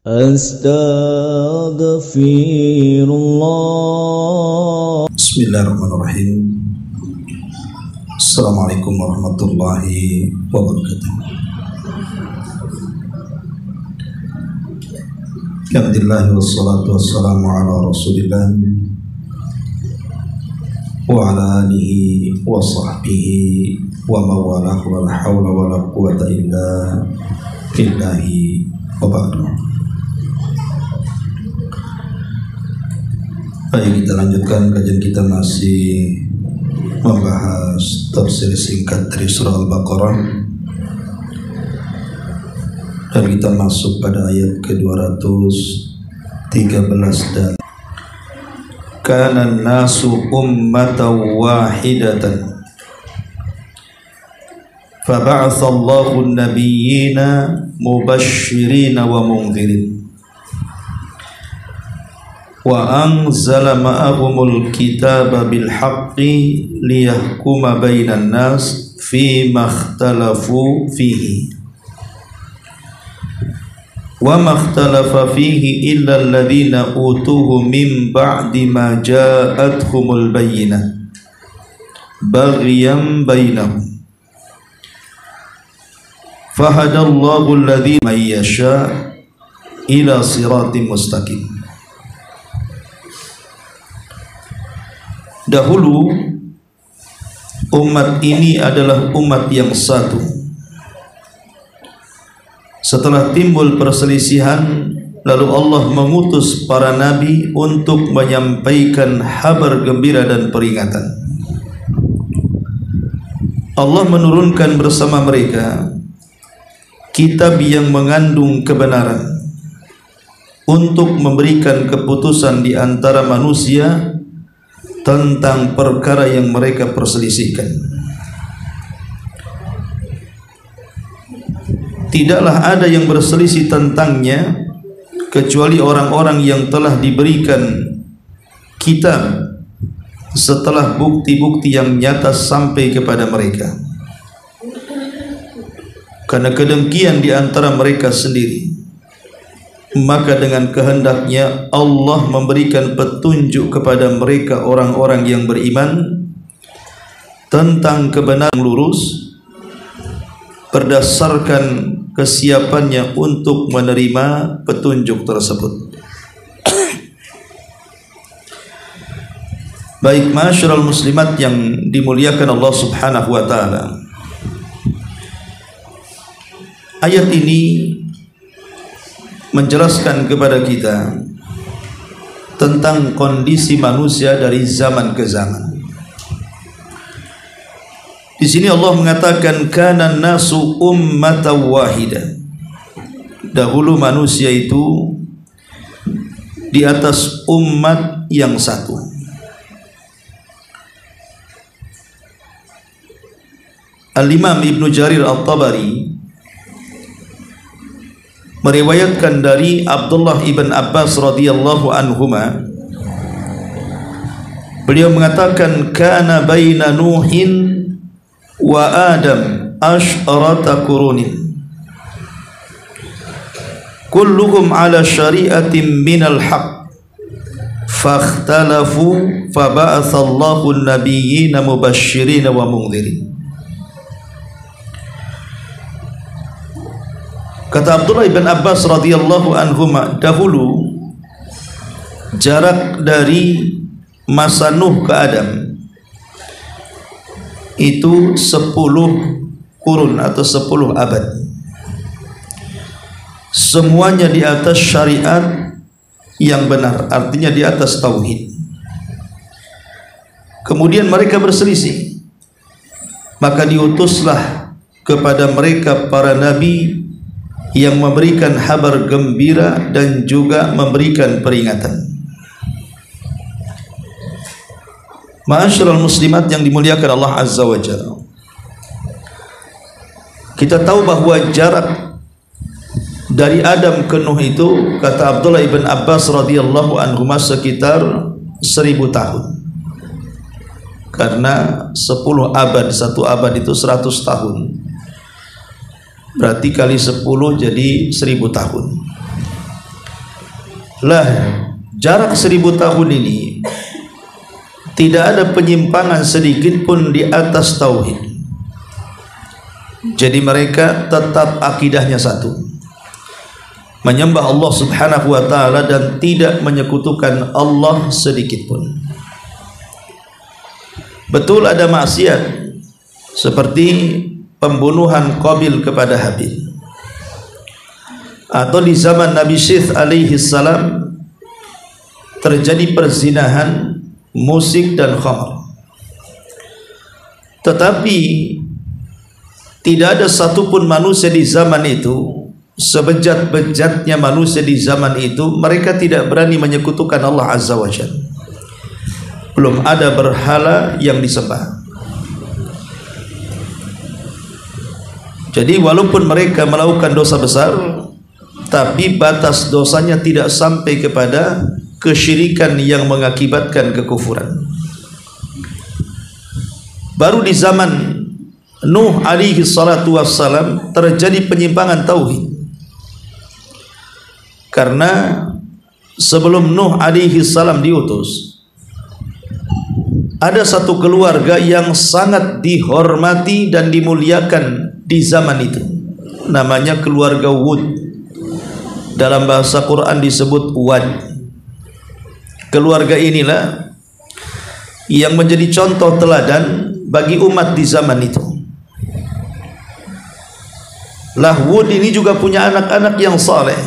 Astaghfirullah. Bismillahirrahmanirrahim. Assalamualaikum warahmatullahi wabarakatuh. Alhamdulillah wassalatu wassalamu ala rasulillah wa ala alihi wa sahbihi wa mawalah wa la hawla wa la quwata illa billahi wa ba'du. Baik, kita lanjutkan kajian kita, masih membahas tafsir singkat dari surah Al-Baqarah, dan kita masuk pada ayat ke-213 dan kana nasu ummatan wahidatan faba'atha Allahu an-nabiyyina mubashshirina wa mundhirin wa anzala ma'ahumul kitaba bil haqqi liyahkuma bainan nas fima ikhtalafu fihi wa ma ikhtalafa fihi illa alladhina utuhu min ba'di ma ja'atuhumul bayyinah baghyan bainahum fahadallahu alladhina man yasha' ila siratim mustaqim. Dahulu umat ini adalah umat yang satu. Setelah timbul perselisihan, lalu Allah mengutus para nabi untuk menyampaikan kabar gembira dan peringatan. Allah menurunkan bersama mereka kitab yang mengandung kebenaran untuk memberikan keputusan di antara manusia tentang perkara yang mereka perselisihkan. Tidaklah ada yang berselisih tentangnya kecuali orang-orang yang telah diberikan kitab setelah bukti-bukti yang nyata sampai kepada mereka. Karena kedengkian di antara mereka sendiri, maka dengan kehendaknya Allah memberikan petunjuk kepada mereka orang-orang yang beriman tentang kebenaran lurus berdasarkan kesiapannya untuk menerima petunjuk tersebut. Baik, ma'asyiral muslimat yang dimuliakan Allah Subhanahu wa taala, ayat ini menjelaskan kepada kita tentang kondisi manusia dari zaman ke zaman. Di sini Allah mengatakan kana nasu ummatan wahida. Dahulu manusia itu di atas umat yang satu. Al-Imam Ibnu Jarir At-Tabari meriwayatkan dari Abdullah ibn Abbas radhiyallahu anhuma, beliau mengatakan kana baina Nuhin wa Adam asyrata qurunin kulluhum ala syari'atin minal haqq fakhtalafu faba'atha Allahu an-nabiyyina mubashshirina wa mundhirin. Kata Abdullah ibn Abbas radhiyallahu anhuma, dahulu jarak dari masa Nuh ke Adam itu 10 kurun atau 10 abad. Semuanya di atas syariat yang benar, artinya di atas tauhid. Kemudian mereka berselisih, maka diutuslah kepada mereka para nabi yang memberikan kabar gembira dan juga memberikan peringatan. Ma'asyiral muslimat yang dimuliakan Allah Azza wa Jalla, kita tahu bahwa jarak dari Adam ke Nuh itu, kata Abdullah ibn Abbas radhiyallahu anhu, sekitar 1000 tahun. Karena 10 abad, 1 abad itu 100 tahun. Berarti kali 10 jadi 1000 tahun. Lah, jarak 1000 tahun ini tidak ada penyimpangan sedikit pun di atas tauhid. Jadi mereka tetap akidahnya satu, menyembah Allah Subhanahu wa taala dan tidak menyekutukan Allah sedikit pun. Betul ada maksiat seperti pembunuhan Qabil kepada Habil, atau di zaman Nabi Syith alaihi salam terjadi perzinahan, musik dan khamar. Tetapi tidak ada satupun manusia di zaman itu, sebejat-bejatnya manusia di zaman itu, mereka tidak berani menyekutukan Allah Azza wa Jalla. Belum ada berhala yang disembah. Jadi walaupun mereka melakukan dosa besar, tapi batas dosanya tidak sampai kepada kesyirikan yang mengakibatkan kekufuran. Baru di zaman Nuh alaihi salatu wassalam terjadi penyimpangan tauhid, karena sebelum Nuh alaihi salam diutus, ada satu keluarga yang sangat dihormati dan dimuliakan di zaman itu, namanya keluarga Wud. Dalam bahasa Quran disebut Wad. Keluarga inilah yang menjadi contoh teladan bagi umat di zaman itu. Lah, Wud ini juga punya anak-anak yang saleh,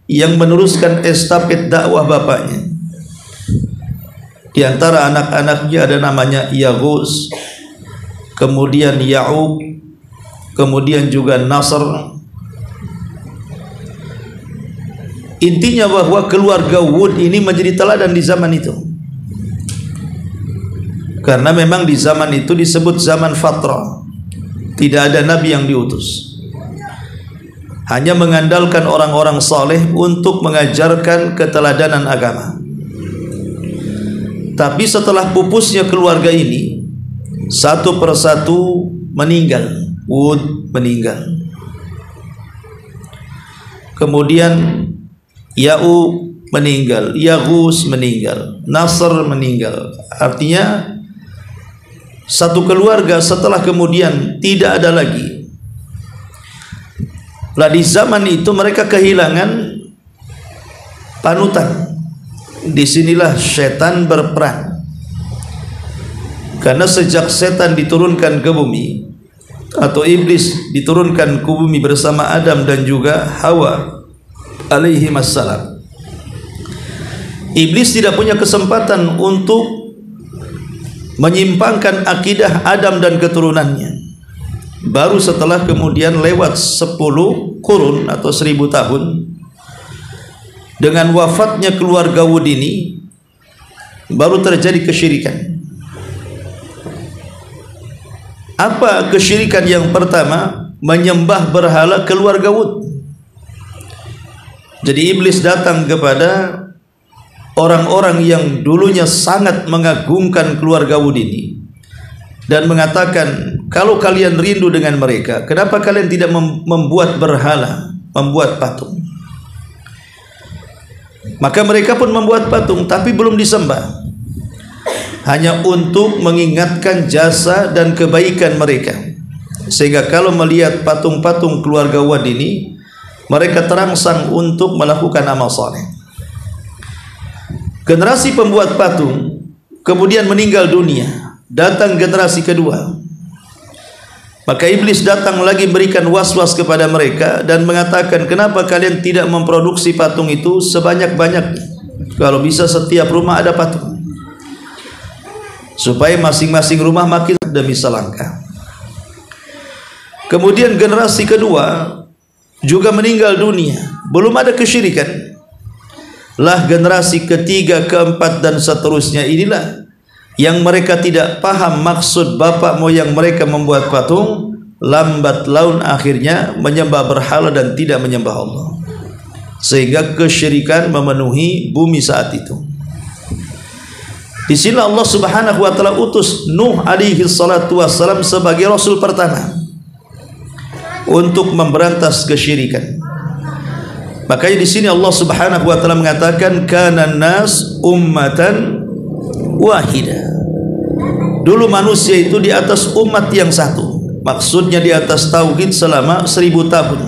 yang meneruskan estafet dakwah bapaknya. Di antara anak-anaknya ada namanya Yaghus, kemudian Ya'uq, kemudian juga Nasr. Intinya bahwa keluarga Wud ini menjadi teladan di zaman itu, karena memang di zaman itu disebut zaman fatrah, tidak ada nabi yang diutus, hanya mengandalkan orang-orang saleh untuk mengajarkan keteladanan agama. Tapi setelah pupusnya keluarga ini, satu persatu meninggal. Wud meninggal, kemudian Ya'uq meninggal, Yaghus meninggal, Nasr meninggal. Artinya satu keluarga setelah kemudian tidak ada lagi. Lah, di zaman itu mereka kehilangan panutan. Disinilah setan berperan, karena sejak setan diturunkan ke bumi, atau iblis diturunkan ke bumi bersama Adam dan juga Hawa alaihi wassalam, iblis tidak punya kesempatan untuk menyimpangkan akidah Adam dan keturunannya. Baru setelah kemudian lewat 10 kurun atau 1000 tahun, dengan wafatnya keluarga Wud ini, baru terjadi kesyirikan. Apa kesyirikan yang pertama? Menyembah berhala keluarga Wud. Jadi iblis datang kepada orang-orang yang dulunya sangat mengagungkan keluarga Wud ini dan mengatakan, kalau kalian rindu dengan mereka, kenapa kalian tidak membuat berhala, membuat patung? Maka mereka pun membuat patung, tapi belum disembah, hanya untuk mengingatkan jasa dan kebaikan mereka, sehingga kalau melihat patung-patung keluarga Wud ini, mereka terangsang untuk melakukan amal saleh. Generasi pembuat patung kemudian meninggal dunia, datang generasi kedua. Maka iblis datang lagi berikan was-was kepada mereka dan mengatakan, kenapa kalian tidak memproduksi patung itu sebanyak-banyaknya? Kalau bisa setiap rumah ada patung, supaya masing-masing rumah makin demi selangkah. Kemudian generasi kedua juga meninggal dunia, belum ada kesyirikan. Lah, generasi ketiga, keempat dan seterusnya inilah yang mereka tidak paham maksud bapak moyang mereka membuat patung, lambat laun akhirnya menyembah berhala dan tidak menyembah Allah, sehingga kesyirikan memenuhi bumi saat itu. Di sini Allah Subhanahu wa taala utus Nuh alaihi salatu wassalam sebagai rasul pertama untuk memberantas kesyirikan. Makanya di sini Allah Subhanahu wa taala mengatakan kana nas ummatan wahidah. Dulu manusia itu di atas umat yang satu. Maksudnya di atas tauhid selama 1000 tahun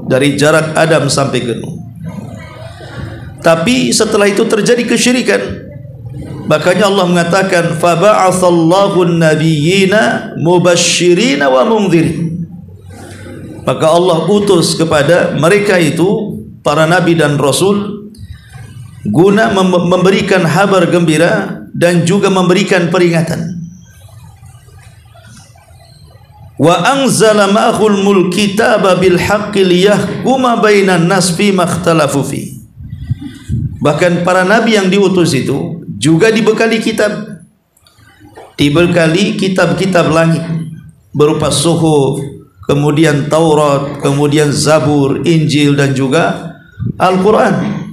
dari jarak Adam sampai ke Nuh. Tapi setelah itu terjadi kesyirikan. Makanya Allah mengatakan fa ba'atsallahu an-nabiyyina mubashshirina wa mundhirin. Maka Allah utus kepada mereka itu para nabi dan rasul guna memberikan kabar gembira dan juga memberikan peringatan. Wa anzala ma'ahul kitaba bil haqqi liyahkuma bainan nas fi ma ikhtalafu fi. Bahkan para nabi yang diutus itu juga dibekali kitab, dibekali kitab-kitab langit berupa suhuf, kemudian Taurat, kemudian Zabur, Injil dan juga Al-Quran.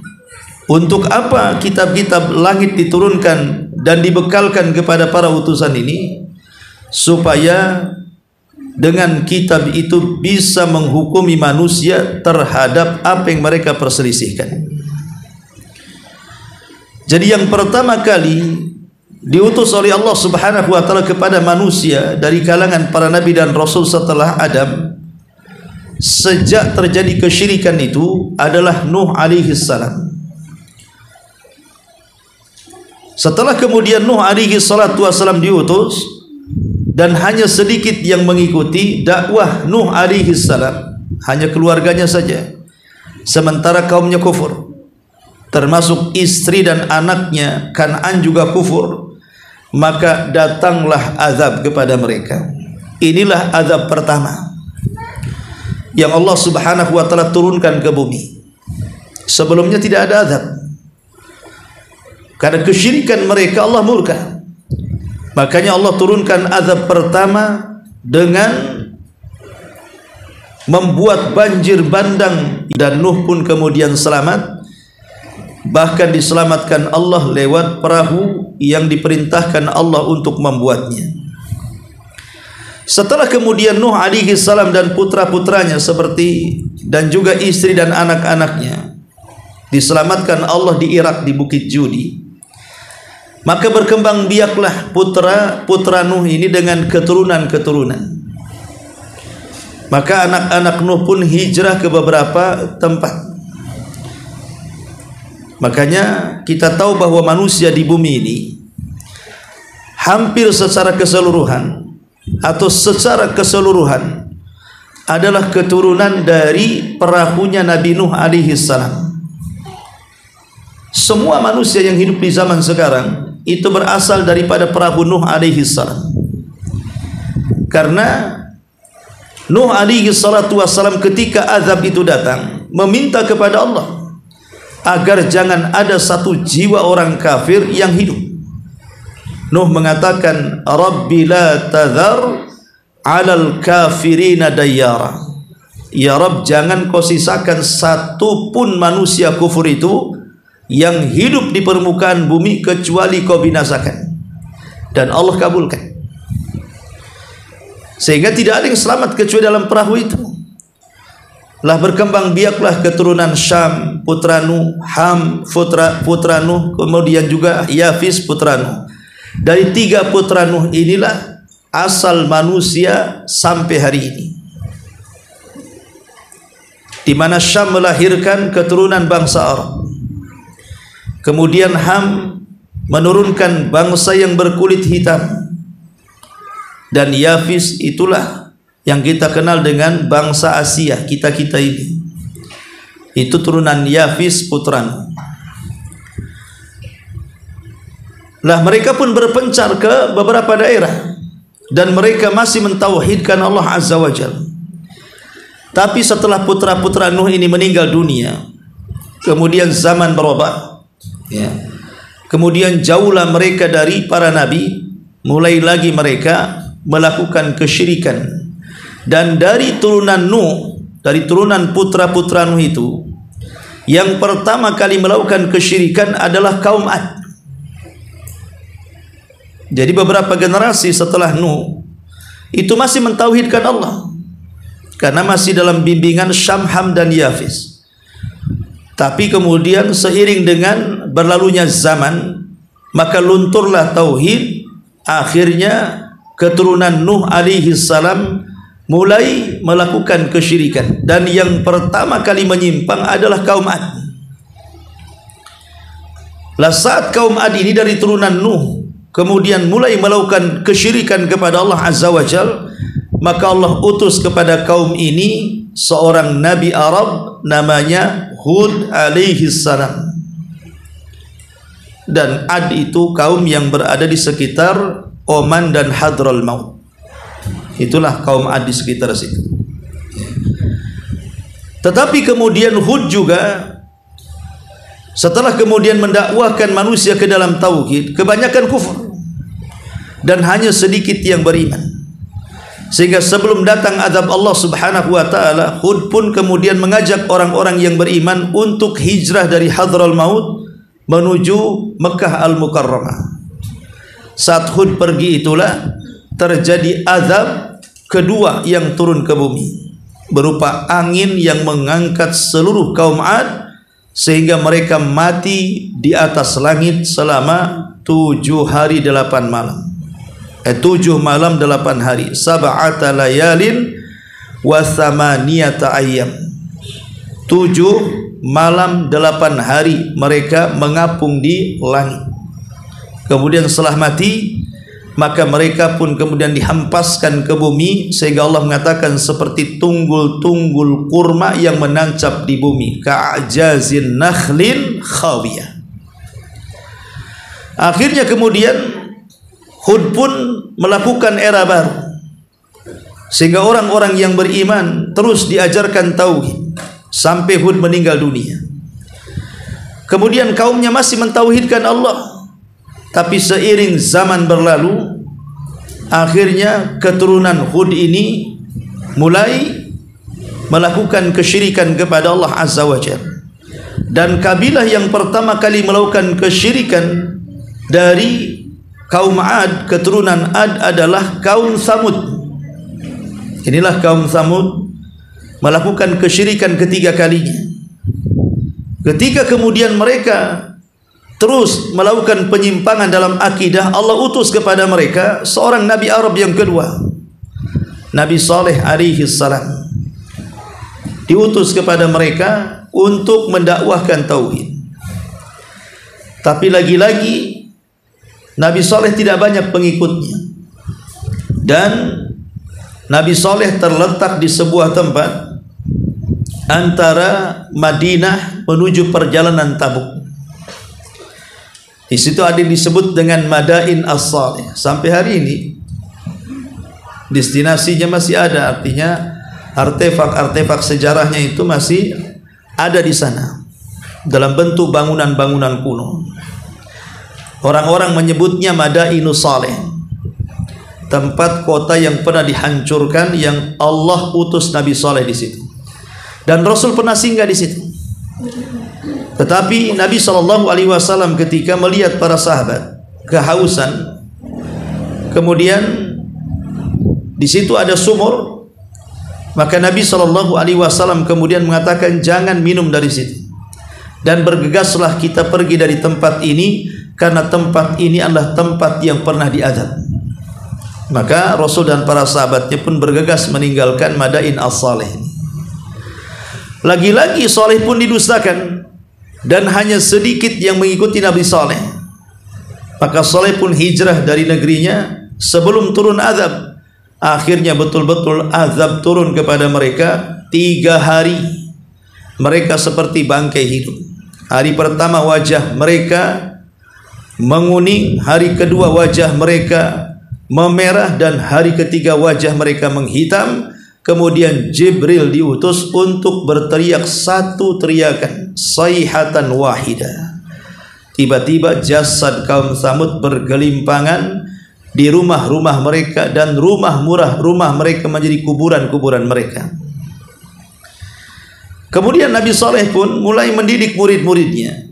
Untuk apa kitab-kitab langit diturunkan dan dibekalkan kepada para utusan ini? Supaya dengan kitab itu bisa menghukumi manusia terhadap apa yang mereka perselisihkan. Jadi yang pertama kali diutus oleh Allah Subhanahu wa taala kepada manusia dari kalangan para nabi dan rasul setelah Adam, sejak terjadi kesyirikan itu adalah Nuh alaihi salam. Setelah kemudian Nuh alaihi salatu wasalam diutus dan hanya sedikit yang mengikuti dakwah Nuh alaihi salam, hanya keluarganya saja, sementara kaumnya kufur, termasuk istri dan anaknya Kan'an juga kufur. Maka datanglah azab kepada mereka. Inilah azab pertama yang Allah Subhanahu wa taala turunkan ke bumi. Sebelumnya tidak ada azab. Karena kesyirikan mereka Allah murka. Makanya Allah turunkan azab pertama dengan membuat banjir bandang, dan Nuh pun kemudian selamat. Bahkan diselamatkan Allah lewat perahu yang diperintahkan Allah untuk membuatnya. Setelah kemudian Nuh alaihi salam dan putra-putranya seperti dan juga istri dan anak-anaknya diselamatkan Allah di Irak, di Bukit Judi, maka berkembang biaklah putra-putra Nuh ini dengan keturunan-keturunan. Maka anak-anak Nuh pun hijrah ke beberapa tempat. Makanya kita tahu bahwa manusia di bumi ini hampir secara keseluruhan atau secara keseluruhan adalah keturunan dari perahunya Nabi Nuh alaihi salam. Semua manusia yang hidup di zaman sekarang itu berasal daripada perahu Nuh alaihi salam. Karena Nuh alaihi salatu wassalam ketika azab itu datang meminta kepada Allah agar jangan ada satu jiwa orang kafir yang hidup. Nuh mengatakan, Rabbi la tadhar alal kafirina dayyara. Ya Rabb, jangan kau sisakan satu pun manusia kufur itu yang hidup di permukaan bumi kecuali kau binasakan. Dan Allah kabulkan. Sehingga tidak ada yang selamat kecuali dalam perahu itu. Lah berkembang biaklah keturunan Syam putra Nuh, Ham putra Nuh, kemudian juga Yafis putra Nuh. Dari 3 putra Nuh inilah asal manusia sampai hari ini, di mana Syam melahirkan keturunan bangsa Arab. Kemudian Ham menurunkan bangsa yang berkulit hitam, dan Yafis itulah yang kita kenal dengan bangsa Asia, kita-kita ini. Itu turunan Yafis putra Nuh. Lah mereka pun berpencar ke beberapa daerah dan mereka masih mentauhidkan Allah Azza wa Jalla. Tapi setelah putra-putra Nuh ini meninggal dunia, kemudian zaman berubah, ya. Kemudian jauhlah mereka dari para nabi, mulai lagi mereka melakukan kesyirikan. Dan dari turunan Nuh, dari turunan putra-putra Nuh itu, yang pertama kali melakukan kesyirikan adalah kaum Ad. Jadi beberapa generasi setelah Nuh itu masih mentauhidkan Allah, karena masih dalam bimbingan Syam, Ham dan Yafis. Tapi kemudian seiring dengan berlalunya zaman, maka lunturlah tauhid. Akhirnya keturunan Nuh alaihi salam mulai melakukan kesyirikan, dan yang pertama kali menyimpang adalah kaum Ad. Lah saat kaum Ad ini dari turunan Nuh kemudian mulai melakukan kesyirikan kepada Allah Azza wa Jalla, maka Allah utus kepada kaum ini seorang nabi Arab namanya Hud alaihi salam. Dan Ad itu kaum yang berada di sekitar Oman dan Hadral Maut. Itulah kaum Ad di sekitar situ. Tetapi kemudian Hud juga setelah kemudian mendakwahkan manusia ke dalam tauhid, kebanyakan kufur dan hanya sedikit yang beriman. Sehingga sebelum datang azab Allah Subhanahu wa taala, Hud pun kemudian mengajak orang-orang yang beriman untuk hijrah dari Hadral Maut menuju Mekah Al-Mukarramah. Saat Hud pergi itulah terjadi azab kedua yang turun ke bumi, berupa angin yang mengangkat seluruh kaum Ad sehingga mereka mati di atas langit selama 7 hari 8 malam. 7 malam 8 hari, sab'ata layalin wa thamaniyata ayyam. 7 malam 8 hari mereka mengapung di langit. Kemudian setelah mati, maka mereka pun kemudian dihempaskan ke bumi, sehingga Allah mengatakan seperti tunggul-tunggul kurma yang menancap di bumi, ka'jazin nakhlin khawiyah. Akhirnya kemudian Hud pun melakukan era baru, sehingga orang-orang yang beriman terus diajarkan tauhid sampai Hud meninggal dunia. Kemudian kaumnya masih mentauhidkan Allah, tapi seiring zaman berlalu, akhirnya keturunan Hud ini mulai melakukan kesyirikan kepada Allah Azza wa Jalla. Dan kabilah yang pertama kali melakukan kesyirikan dari kaum Ad, keturunan Ad, adalah kaum Tsamud. Inilah kaum Tsamud melakukan kesyirikan ketiga kalinya. Ketika kemudian mereka terus melakukan penyimpangan dalam akidah, Allah utus kepada mereka seorang nabi Arab yang kedua, Nabi Saleh alaihi salam. Diutus kepada mereka untuk mendakwahkan tauhid. Tapi lagi-lagi Nabi Saleh tidak banyak pengikutnya, dan Nabi Saleh terletak di sebuah tempat antara Madinah menuju perjalanan Tabuk. Di situ ada disebut dengan Madain As-Salih. Sampai hari ini destinasinya masih ada, artinya artefak-artefak sejarahnya itu masih ada di sana dalam bentuk bangunan-bangunan kuno. Orang-orang menyebutnya Madainus Salih, tempat kota yang pernah dihancurkan, yang Allah utus Nabi Saleh di situ, dan Rasul pernah singgah di situ. Tetapi Nabi SAW ketika melihat para sahabat kehausan, kemudian di situ ada sumur, maka Nabi SAW kemudian mengatakan jangan minum dari situ, dan bergegaslah kita pergi dari tempat ini, karena tempat ini adalah tempat yang pernah diazab. Maka Rasul dan para sahabatnya pun bergegas meninggalkan Madain As-Salih. Lagi-lagi Saleh pun didustakan, dan hanya sedikit yang mengikuti Nabi Saleh. Maka Saleh pun hijrah dari negerinya sebelum turun azab. Akhirnya betul-betul azab turun kepada mereka 3 hari. Mereka seperti bangkai hidup. Hari pertama wajah mereka menguning, hari kedua wajah mereka memerah, dan hari ketiga wajah mereka menghitam. Kemudian Jibril diutus untuk berteriak satu teriakan, sayhatan wahidah. Tiba-tiba jasad kaum Tsamud bergelimpangan di rumah-rumah mereka, dan rumah mereka menjadi kuburan-kuburan mereka. Kemudian Nabi Saleh pun mulai mendidik murid-muridnya.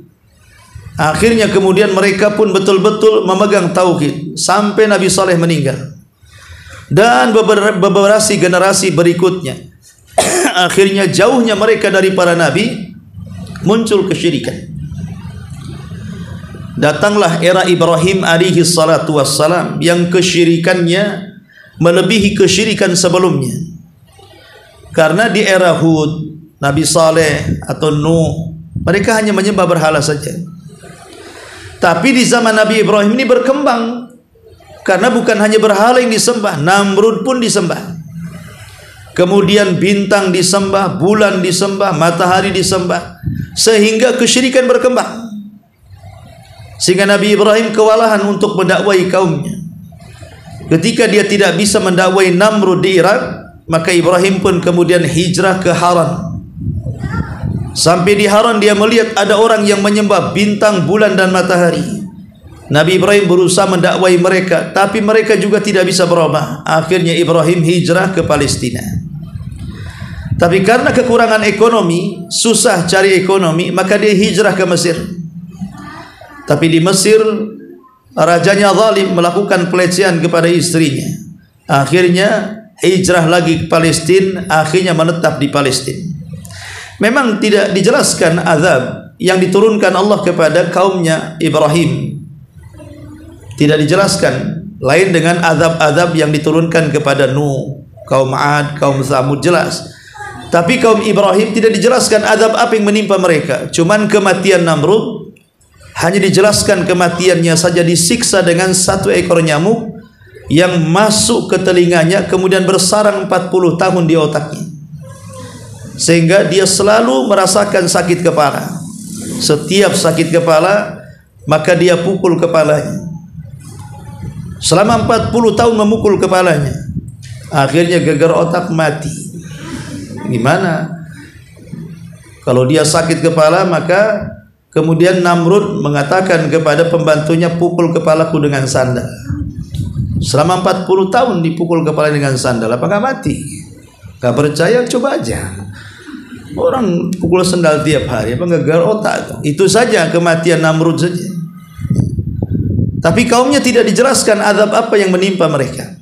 Akhirnya kemudian mereka pun betul-betul memegang tauhid sampai Nabi Saleh meninggal. Dan beberapa generasi berikutnya, akhirnya jauhnya mereka dari para nabi, muncul kesyirikan. Datanglah era Ibrahim alaihi salatu wassalam yang kesyirikannya melebihi kesyirikan sebelumnya. Karena di era Hud, Nabi Saleh atau Nuh, mereka hanya menyembah berhala saja. Tapi di zaman Nabi Ibrahim ini berkembang, karena bukan hanya berhala yang disembah, Namrud pun disembah. Kemudian bintang disembah, bulan disembah, matahari disembah, sehingga kesyirikan berkembang. Sehingga Nabi Ibrahim kewalahan untuk mendakwai kaumnya. Ketika dia tidak bisa mendakwai Namrud di Irak, maka Ibrahim pun kemudian hijrah ke Haran. Sampai di Haran dia melihat ada orang yang menyembah bintang, bulan dan matahari. Nabi Ibrahim berusaha mendakwai mereka, tapi mereka juga tidak bisa berubah. Akhirnya Ibrahim hijrah ke Palestina. Tapi karena kekurangan ekonomi, susah cari ekonomi, maka dia hijrah ke Mesir. Tapi di Mesir rajanya zalim, melakukan pelecehan kepada istrinya. Akhirnya hijrah lagi ke Palestina, akhirnya menetap di Palestina. Memang tidak dijelaskan azab yang diturunkan Allah kepada kaumnya Ibrahim. Tidak dijelaskan, lain dengan azab-azab yang diturunkan kepada Nuh, kaum Ad, kaum Tsamud, jelas. Tapi kaum Ibrahim tidak dijelaskan azab apa yang menimpa mereka. Cuman kematian Namrud hanya dijelaskan kematiannya saja, disiksa dengan satu ekor nyamuk yang masuk ke telinganya, kemudian bersarang 40 tahun di otaknya, sehingga dia selalu merasakan sakit kepala. Setiap sakit kepala, maka dia pukul kepalanya. Selama 40 tahun memukul kepalanya. Akhirnya gegar otak, mati. Gimana? Kalau dia sakit kepala, maka kemudian Namrud mengatakan kepada pembantunya, pukul kepalaku dengan sandal. Selama 40 tahun dipukul kepala dengan sandal, apakah mati? Gak percaya, coba aja. Orang pukul sendal tiap hari, apa gegar otak? Itu saja kematian Namrud saja. Tapi kaumnya tidak dijelaskan azab apa yang menimpa mereka.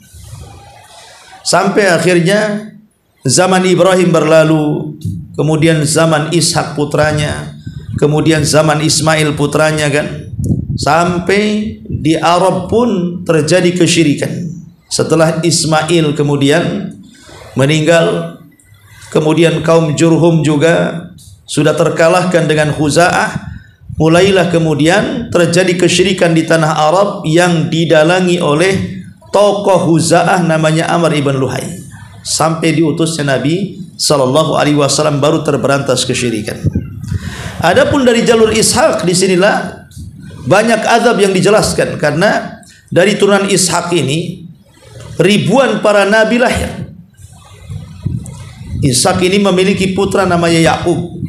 Sampai akhirnya zaman Ibrahim berlalu, kemudian zaman Ishak putranya, kemudian zaman Ismail putranya kan. Sampai di Arab pun terjadi kesyirikan. Setelah Ismail kemudian meninggal, kemudian kaum Jurhum juga sudah terkalahkan dengan Khuza'ah. Mulailah kemudian terjadi kesyirikan di tanah Arab yang didalangi oleh tokoh Khuza'ah namanya Amr ibn Luhai. Sampai diutusnya Nabi SAW baru terberantas kesyirikan. Adapun dari jalur Ishak, disinilah banyak azab yang dijelaskan, karena dari turunan Ishak ini ribuan para nabi lahir. Ishak ini memiliki putra namanya Yakub,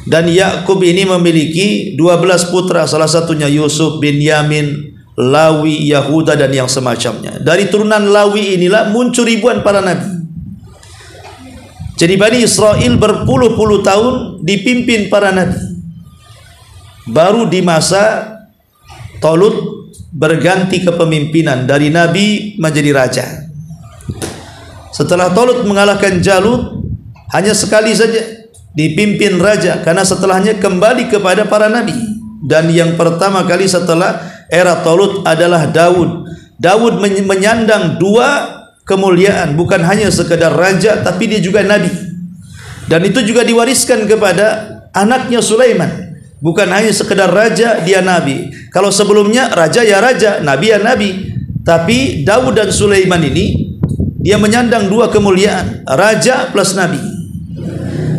dan Yakub ini memiliki 12 putra, salah satunya Yusuf, Binyamin, Lawi, Yahuda dan yang semacamnya. Dari turunan Lawi inilah muncul ribuan para nabi. Jadi Bani Israel berpuluh-puluh tahun dipimpin para nabi. Baru di masa Talut berganti kepemimpinan dari nabi menjadi raja. Setelah Talut mengalahkan Jalut, hanya sekali saja dipimpin raja, karena setelahnya kembali kepada para nabi. Dan yang pertama kali setelah era Talut adalah Daud. Daud menyandang dua kemuliaan, bukan hanya sekedar raja, tapi dia juga nabi. Dan itu juga diwariskan kepada anaknya Sulaiman. Bukan hanya sekedar raja, dia nabi. Kalau sebelumnya raja ya raja, nabi ya nabi. Tapi Daud dan Sulaiman ini, dia menyandang dua kemuliaan, raja plus nabi.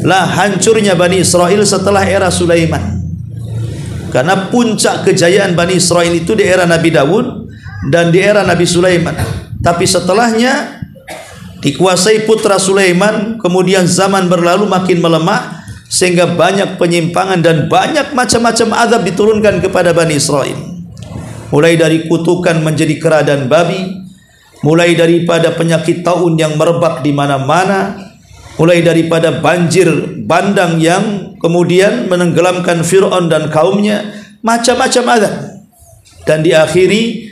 Lah hancurnya Bani Israel setelah era Sulaiman. Karena puncak kejayaan Bani Israel itu di era Nabi Daud dan di era Nabi Sulaiman. Tapi setelahnya dikuasai putra Sulaiman, kemudian zaman berlalu makin melemah, sehingga banyak penyimpangan dan banyak macam-macam azab diturunkan kepada Bani Israel. Mulai dari kutukan menjadi kera dan babi, mulai daripada penyakit taun yang merebak di mana-mana, mulai daripada banjir bandang yang kemudian menenggelamkan Fir'aun dan kaumnya, macam-macam azab. Dan diakhiri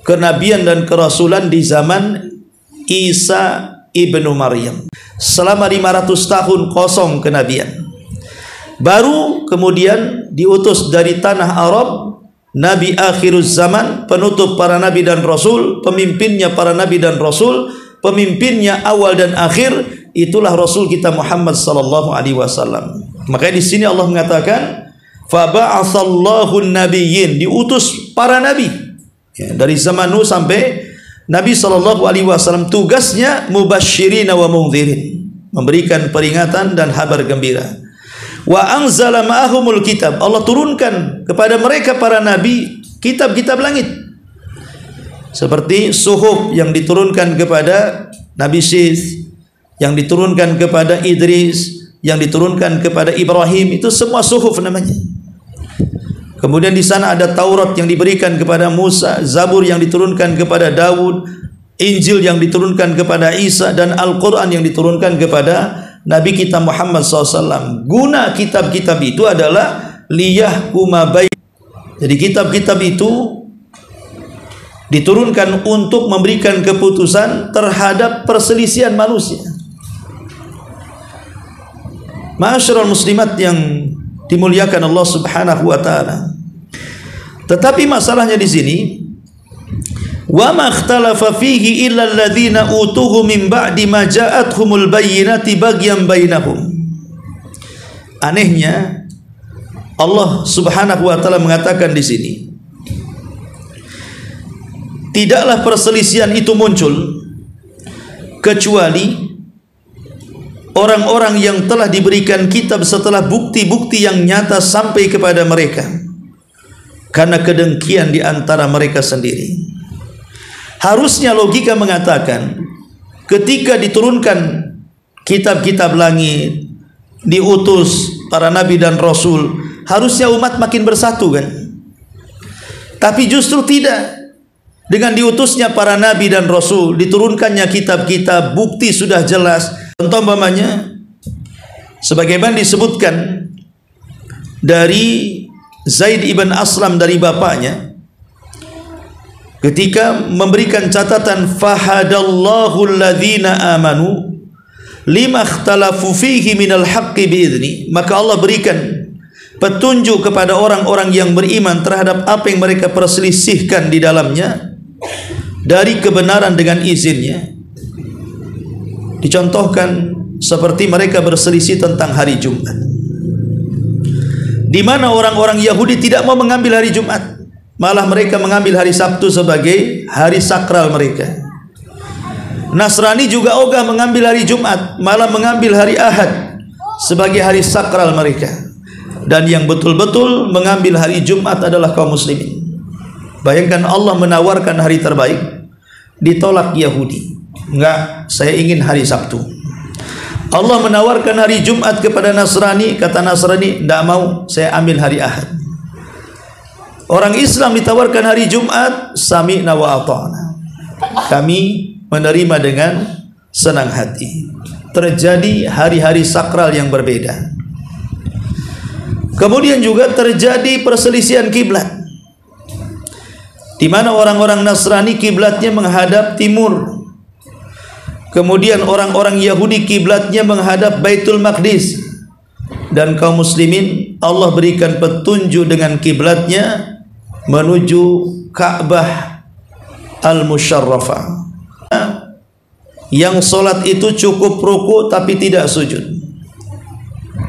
kenabian dan kerasulan di zaman Isa ibnu Maryam. Selama 500 tahun kosong kenabian. Baru kemudian diutus dari tanah Arab Nabi akhiruz zaman, penutup para nabi dan rasul, pemimpinnya para nabi dan rasul, pemimpinnya awal dan akhir, itulah Rasul kita Muhammad sallallahu alaihi wasallam. Makanya di sini Allah mengatakan fa ba'atsallahu an-nabiyyin, diutus para nabi. Ya, dari zaman Nuh sampai Nabi sallallahu alaihi wasallam, tugasnya mubasysyirin wa mundzirin, memberikan peringatan dan kabar gembira. Wa anzala ma'ahumul kitab, Allah turunkan kepada mereka para nabi kitab-kitab langit. Seperti suhuf yang diturunkan kepada Nabi Syith, yang diturunkan kepada Idris, yang diturunkan kepada Ibrahim, itu semua suhuf namanya. Kemudian di sana ada Taurat yang diberikan kepada Musa, Zabur yang diturunkan kepada Daud, Injil yang diturunkan kepada Isa, dan Al-Quran yang diturunkan kepada Nabi kita Muhammad SAW. Guna kitab-kitab itu adalah liyahkuma bain. Jadi kitab-kitab itu diturunkan untuk memberikan keputusan terhadap perselisihan manusia. Ma'asyiral muslimat yang dimuliakan Allah Subhanahu wa taala. Tetapi masalahnya di sini, wa ma ikhtalafa fihi illa alladziina utuhu min ba'di ma ja'atuhumul bayyinati baghyan bainahum. Anehnya Allah Subhanahu wa taala mengatakan di sini, tidaklah perselisihan itu muncul kecuali orang-orang yang telah diberikan kitab setelah bukti-bukti yang nyata sampai kepada mereka, karena kedengkian di antara mereka sendiri. Harusnya logika mengatakan, ketika diturunkan kitab-kitab langit, diutus para nabi dan rasul, harusnya umat makin bersatu kan? Tapi justru tidak. Dengan diutusnya para nabi dan rasul, diturunkannya kitab-kitab, bukti sudah jelas. Contoh umpamanya, sebagaimana disebutkan dari Zaid ibn Aslam dari bapaknya, ketika memberikan catatan fahadallahu alladzina amanu lima ikhtalafu fihi minal haqqi biizni, maka Allah berikan petunjuk kepada orang-orang yang beriman terhadap apa yang mereka perselisihkan di dalamnya dari kebenaran dengan izinnya. Dicontohkan seperti mereka berselisih tentang hari Jumat, di mana orang-orang Yahudi tidak mau mengambil hari Jumat, malah mereka mengambil hari Sabtu sebagai hari sakral mereka. Nasrani juga ogah mengambil hari Jumat, malah mengambil hari Ahad sebagai hari sakral mereka. Dan yang betul-betul mengambil hari Jumat adalah kaum muslimin. Bayangkan Allah menawarkan hari terbaik, ditolak Yahudi. Enggak, saya ingin hari Sabtu. Allah menawarkan hari Jumat kepada Nasrani, kata Nasrani, tidak mau, saya ambil hari Ahad. Orang Islam ditawarkan hari Jumat, sami'na wa ata'na, kami menerima dengan senang hati. Terjadi hari-hari sakral yang berbeda. Kemudian juga terjadi perselisihan kiblat, di mana orang-orang Nasrani kiblatnya menghadap timur. Kemudian orang-orang Yahudi kiblatnya menghadap Baitul Maqdis. Dan kaum muslimin Allah berikan petunjuk dengan kiblatnya menuju Ka'bah Al-Musyarrafah, yang solat itu cukup ruku tapi tidak sujud.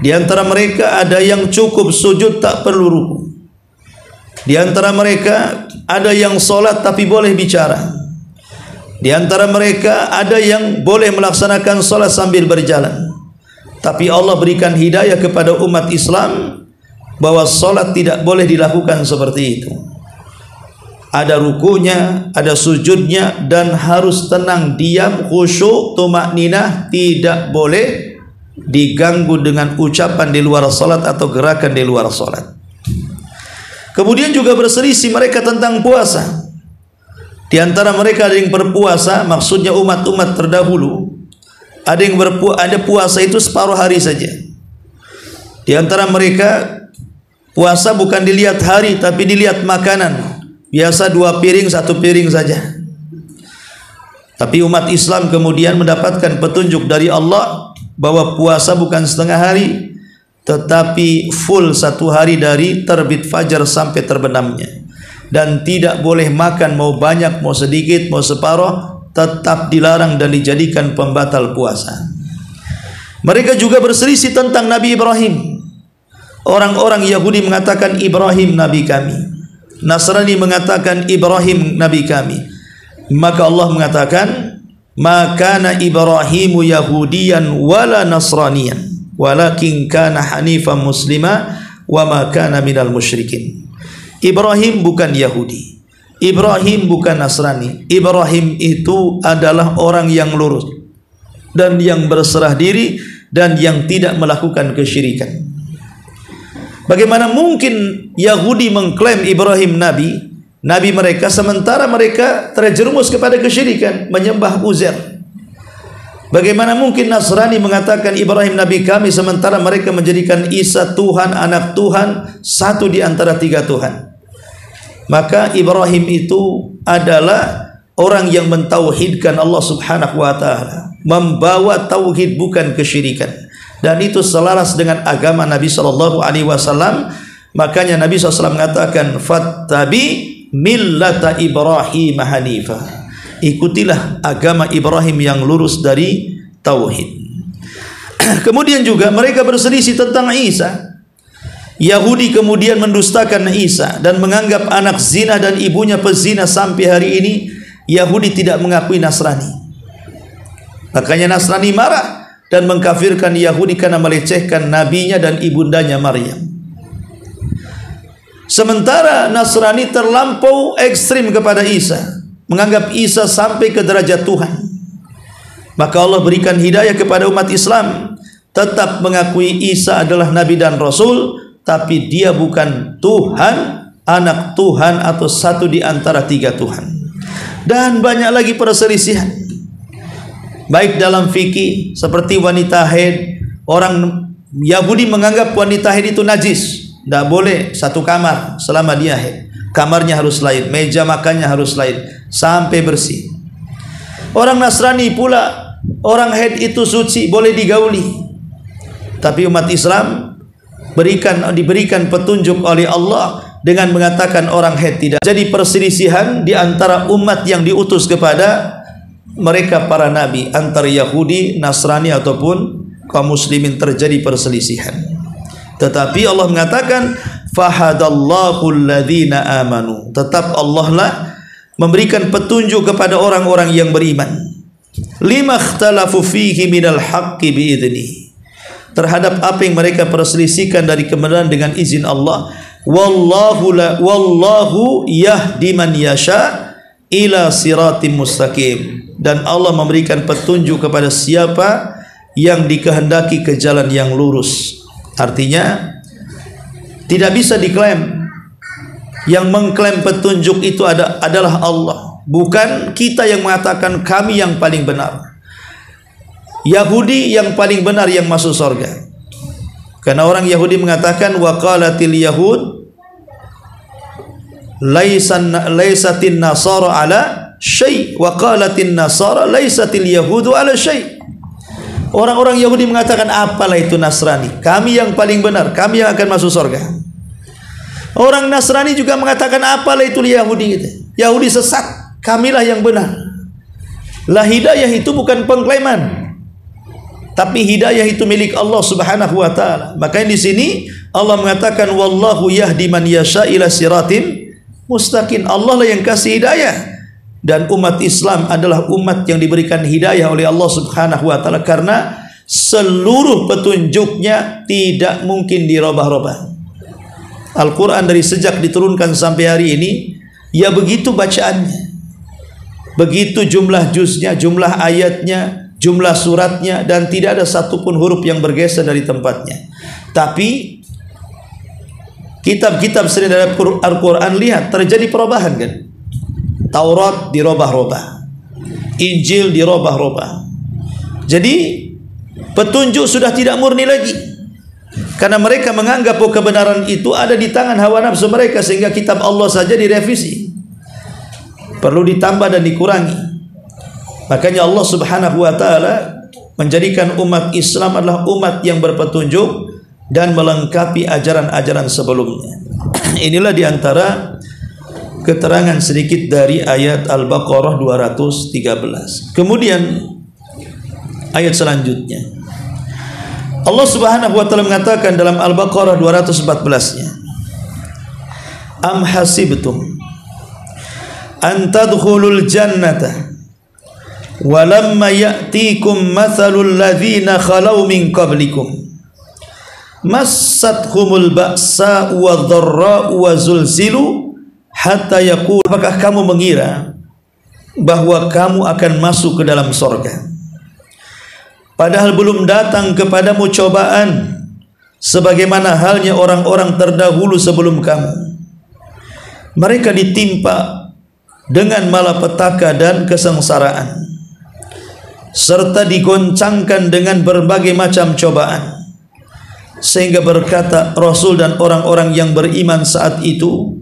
Di antara mereka ada yang cukup sujud tak perlu ruku. Di antara mereka ada yang solat tapi boleh bicara. Di antara mereka ada yang boleh melaksanakan solat sambil berjalan. Tapi Allah berikan hidayah kepada umat Islam bahwa solat tidak boleh dilakukan seperti itu. Ada rukunya, ada sujudnya, dan harus tenang, diam, khusyuk, tumakninah, tidak boleh diganggu dengan ucapan di luar salat atau gerakan di luar salat. Kemudian juga berselisih mereka tentang puasa. Di antara mereka ada yang berpuasa, maksudnya umat-umat terdahulu, ada puasa itu separuh hari saja. Di antara mereka puasa bukan dilihat hari tapi dilihat makanan. Biasa 2 piring, 1 piring saja. Tapi umat Islam kemudian mendapatkan petunjuk dari Allah bahwa puasa bukan setengah hari, tetapi full 1 hari dari terbit fajar sampai terbenamnya, dan tidak boleh makan mau banyak mau sedikit mau separuh, tetap dilarang dan dijadikan pembatal puasa. Mereka juga berselisih tentang Nabi Ibrahim. Orang-orang Yahudi mengatakan Ibrahim nabi kami, Nasrani mengatakan Ibrahim nabi kami. Maka Allah mengatakan, maka kana Ibrahimu Yahudiyan wala Nasraniyan, walakin kana hanifan muslima wa ma kana minal musyrikin. Ibrahim bukan Yahudi, Ibrahim bukan Nasrani. Ibrahim itu adalah orang yang lurus dan yang berserah diri dan yang tidak melakukan kesyirikan. Bagaimana mungkin Yahudi mengklaim Ibrahim nabi mereka, sementara mereka terjerumus kepada kesyirikan, menyembah Uzair? Bagaimana mungkin Nasrani mengatakan Ibrahim nabi kami, sementara mereka menjadikan Isa Tuhan, anak Tuhan, satu di antara 3 Tuhan? Maka Ibrahim itu adalah orang yang mentauhidkan Allah Subhanahu wa taala, membawa tauhid bukan kesyirikan. Dan itu selaras dengan agama Nabi sallallahu alaihi wasallam. Makanya Nabi SAW mengatakan, fattabi millata Ibrahim hanifah. Ikutilah agama Ibrahim yang lurus dari tauhid. Kemudian juga mereka berselisih tentang Isa. Yahudi kemudian mendustakan Isa dan menganggap anak zina dan ibunya pezina. Sampai hari ini Yahudi tidak mengakui Nasrani. Makanya Nasrani marah dan mengkafirkan Yahudi karena melecehkan nabinya dan ibundanya Maryam. Sementara Nasrani terlampau ekstrim kepada Isa, menganggap Isa sampai ke derajat Tuhan. Maka Allah berikan hidayah kepada umat Islam, tetap mengakui Isa adalah nabi dan rasul, tapi dia bukan Tuhan, anak Tuhan, atau satu di antara 3 Tuhan. Dan banyak lagi perselisihan, baik dalam fikih seperti wanita haid. Orang Yahudi menganggap wanita haid itu najis, tidak boleh satu kamar selama dia haid. Kamarnya harus lain, meja makannya harus lain, sampai bersih. Orang Nasrani pula, orang haid itu suci, boleh digauli. Tapi umat Islam diberikan petunjuk oleh Allah dengan mengatakan orang haid tidak. Jadi perselisihan di antara umat yang diutus kepada mereka para nabi, antara Yahudi, Nasrani ataupun kaum muslimin, terjadi perselisihan. Tetapi Allah mengatakan fahadallahu alladhina amanu. Tetap Allah lah memberikan petunjuk kepada orang-orang yang beriman. Lima ikhtalafu fihi minal haqqi biidni. Terhadap apa yang mereka perselisihkan dari kebenaran dengan izin Allah. Wallahu yahdi man yasha ila siratim mustaqim. Dan Allah memberikan petunjuk kepada siapa yang dikehendaki ke jalan yang lurus. Artinya tidak bisa diklaim, yang mengklaim petunjuk itu adalah Allah, bukan kita yang mengatakan kami yang paling benar. Yahudi yang paling benar yang masuk surga, karena orang Yahudi mengatakan waqalatil yahud laisatin nasara ala syai' wa qalatin nasara laisatil yahudu ala syai'. Orang-orang Yahudi mengatakan apalah itu Nasrani, kami yang paling benar, kami yang akan masuk surga. Orang Nasrani juga mengatakan apalah itu Yahudi, Yahudi sesat, kamilah yang benar. Lah hidayah itu bukan pengklaiman, tapi hidayah itu milik Allah Subhanahu wa taala. Makanya di sini Allah mengatakan wallahu yahdi man yasha ila siratim mustaqim. Allah lah yang kasih hidayah. Dan umat Islam adalah umat yang diberikan hidayah oleh Allah Subhanahu wa taala, karena seluruh petunjuknya tidak mungkin dirubah-rubah. Al-Quran dari sejak diturunkan sampai hari ini, ya begitu bacaannya, begitu jumlah juznya, jumlah ayatnya, jumlah suratnya, dan tidak ada satupun huruf yang bergeser dari tempatnya. Tapi kitab-kitab selain dari Al-Quran, lihat terjadi perubahan kan. Taurat dirubah-rubah, Injil dirubah-rubah. Jadi petunjuk sudah tidak murni lagi, karena mereka menganggap bahwa kebenaran itu ada di tangan hawa nafsu mereka, sehingga kitab Allah saja direvisi, perlu ditambah dan dikurangi. Makanya Allah Subhanahu wa taala menjadikan umat Islam adalah umat yang berpetunjuk, dan melengkapi ajaran-ajaran sebelumnya. Inilah diantara keterangan sedikit dari ayat Al-Baqarah 213. Kemudian ayat selanjutnya Allah Subhanahu wa taala mengatakan dalam Al-Baqarah 214-nya, Am hasibtum an tadkhulul jannata walamma ya'tikum mathalul ladzina khalau min qablikum massathumul ba'sa'u wadh-dharra'u wa zulzilu hatta yaqul, apakah kamu mengira bahwa kamu akan masuk ke dalam surga padahal belum datang kepadamu cobaan sebagaimana halnya orang-orang terdahulu sebelum kamu. Mereka ditimpa dengan malapetaka dan kesengsaraan serta digoncangkan dengan berbagai macam cobaan, sehingga berkata Rasul dan orang-orang yang beriman saat itu,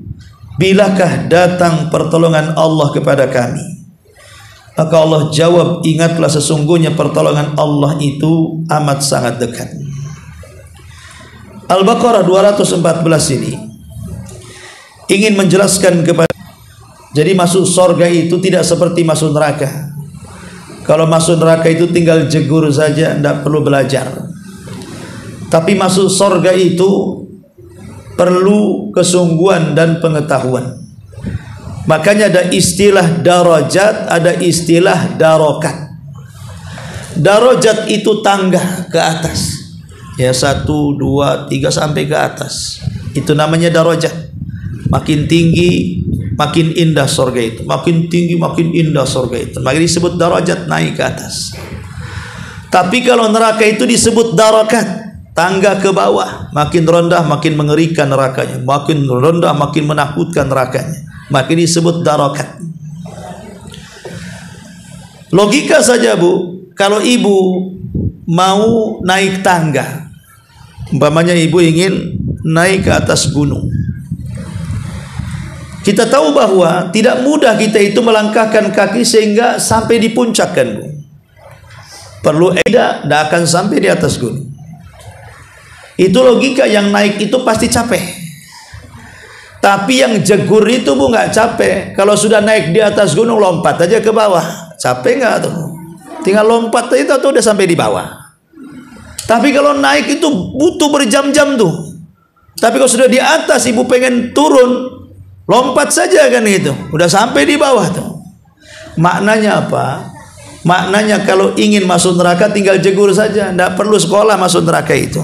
bilakah datang pertolongan Allah kepada kami? Maka Allah jawab, ingatlah sesungguhnya pertolongan Allah itu amat sangat dekat. Al-Baqarah 214 ini ingin menjelaskan kepada, jadi masuk surga itu tidak seperti masuk neraka. Kalau masuk neraka itu tinggal jegur saja, tidak perlu belajar. Tapi masuk surga itu perlu kesungguhan dan pengetahuan. Makanya ada istilah darajat, ada istilah darokat. Darajat itu tangga ke atas, ya 1, 2, 3 sampai ke atas. Itu namanya darajat. Makin tinggi makin indah surga itu, makin tinggi makin indah surga itu, maka disebut darajat, naik ke atas. Tapi kalau neraka itu disebut darokat, tangga ke bawah, makin rendah makin mengerikan nerakanya, makin rendah makin menakutkan nerakanya, maka disebut darokat. Logika saja Bu, kalau ibu mau naik tangga, umpamanya ibu ingin naik ke atas gunung, kita tahu bahwa tidak mudah kita itu melangkahkan kaki sehingga sampai di puncak kan Bu. Perlu tidak akan sampai di atas gunung. Itu logika, yang naik itu pasti capek. Tapi yang jegur itu Bu nggak capek. Kalau sudah naik di atas gunung lompat aja ke bawah, capek nggak tuh? Tinggal lompat itu tuh udah sampai di bawah. Tapi kalau naik itu butuh berjam-jam tuh. Tapi kalau sudah di atas ibu pengen turun, lompat saja kan itu, udah sampai di bawah tuh. Maknanya apa? Maknanya kalau ingin masuk neraka tinggal jegur saja, tidak perlu sekolah masuk neraka itu.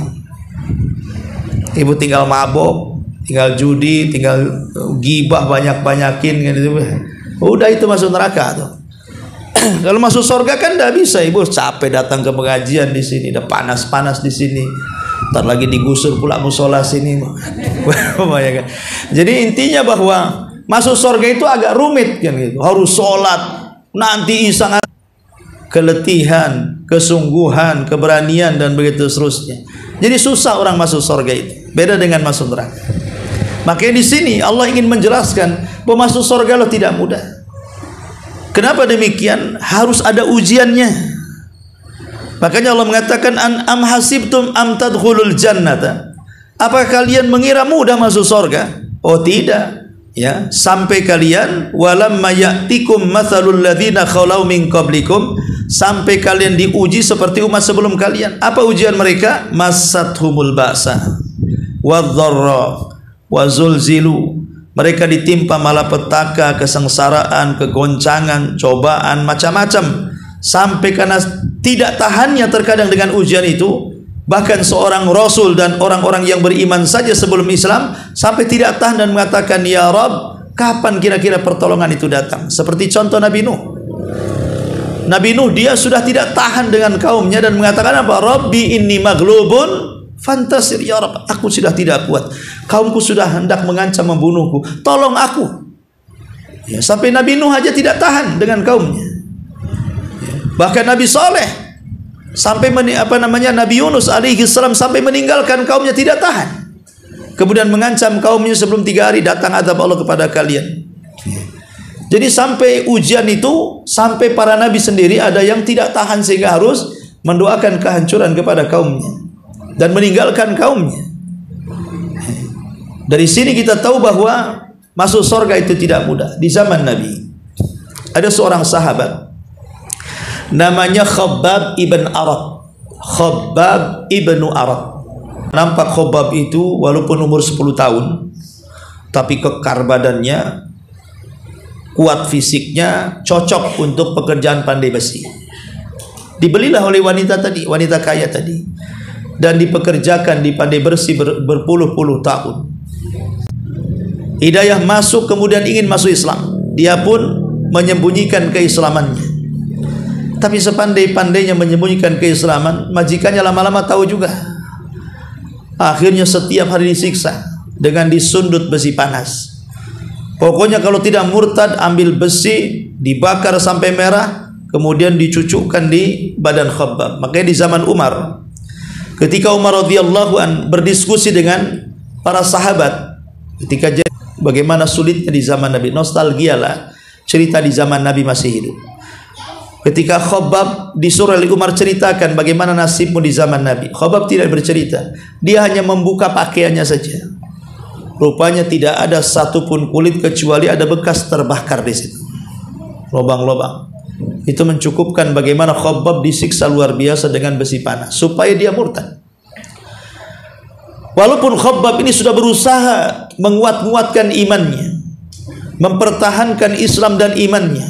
Ibu tinggal mabok, tinggal judi, tinggal gibah banyak-banyakin gitu. Udah itu masuk neraka tuh. Kalau masuk surga kan tidak bisa, ibu capek datang ke pengajian di sini, udah panas-panas di sini. Ntar lagi digusur pula musola sini. Jadi intinya bahwa masuk surga itu agak rumit kan gitu. Harus sholat, nanti sangat keletihan, kesungguhan, keberanian dan begitu seterusnya. Jadi susah orang masuk surga itu. Beda dengan masuk neraka. Makanya di sini Allah ingin menjelaskan bahwa masuk surga lo tidak mudah. Kenapa demikian? Harus ada ujiannya. Makanya Allah mengatakan am hasibtum am tadkhulul jannata. Apakah kalian mengira mudah masuk surga? Oh tidak, ya, sampai kalian walamma ya'tikum mathalul ladzina khalau min qablikum, sampai kalian diuji seperti umat sebelum kalian. Apa ujian mereka? Massathumul ba'sa wadh-dharra wa zulzilu. Mereka ditimpa malapetaka, kesengsaraan, kegoncangan, cobaan macam-macam, sampai karena tidak tahannya terkadang dengan ujian itu, bahkan seorang Rasul dan orang-orang yang beriman saja sebelum Islam sampai tidak tahan dan mengatakan, ya Rabb, kapan kira-kira pertolongan itu datang? Seperti contoh Nabi Nuh. Nabi Nuh dia sudah tidak tahan dengan kaumnya dan mengatakan apa? Rabbi inni maghlubun fantasir, ya Rabb, aku sudah tidak kuat, kaumku sudah hendak mengancam membunuhku, tolong aku. Ya, sampai Nabi Nuh aja tidak tahan dengan kaumnya. Bahkan Nabi Saleh sampai Nabi Yunus alaihi salam sampai meninggalkan kaumnya, tidak tahan. Kemudian mengancam kaumnya sebelum 3 hari datang azab Allah kepada kalian. Jadi sampai ujian itu, sampai para nabi sendiri ada yang tidak tahan sehingga harus mendoakan kehancuran kepada kaumnya. dan meninggalkan kaumnya. Dari sini kita tahu bahwa masuk surga itu tidak mudah. Di zaman Nabi ada seorang sahabat namanya Khabbab ibn Arat. Khabbab ibnu Arat. Nampak Khabbab itu walaupun umur 10 tahun, tapi kekar badannya, kuat fisiknya, cocok untuk pekerjaan pandai besi. Dibelilah oleh wanita tadi, wanita kaya tadi, dan dipekerjakan di pandai bersih berpuluh-puluh tahun. Hidayah masuk, kemudian ingin masuk Islam. Dia pun menyembunyikan keislamannya. Tapi sepandai-pandainya menyembunyikan keislaman, majikannya lama-lama tahu juga. Akhirnya setiap hari disiksa dengan disundut besi panas. Pokoknya kalau tidak murtad, ambil besi, dibakar sampai merah, kemudian dicucukkan di badan Khabbab. Makanya di zaman Umar, ketika Umar radhiyallahu an berdiskusi dengan para sahabat, ketika bagaimana sulitnya di zaman Nabi, nostalgialah cerita di zaman Nabi masih hidup. Ketika Khabbab disuruh oleh Umar ceritakan bagaimana nasibmu di zaman Nabi, Khabbab tidak bercerita. Dia hanya membuka pakaiannya saja. Rupanya tidak ada satupun kulit kecuali ada bekas terbakar di situ, lubang-lubang. Itu mencukupkan bagaimana Khabbab disiksa luar biasa dengan besi panas supaya dia murtad. Walaupun Khabbab ini sudah berusaha menguatkan imannya, mempertahankan Islam dan imannya,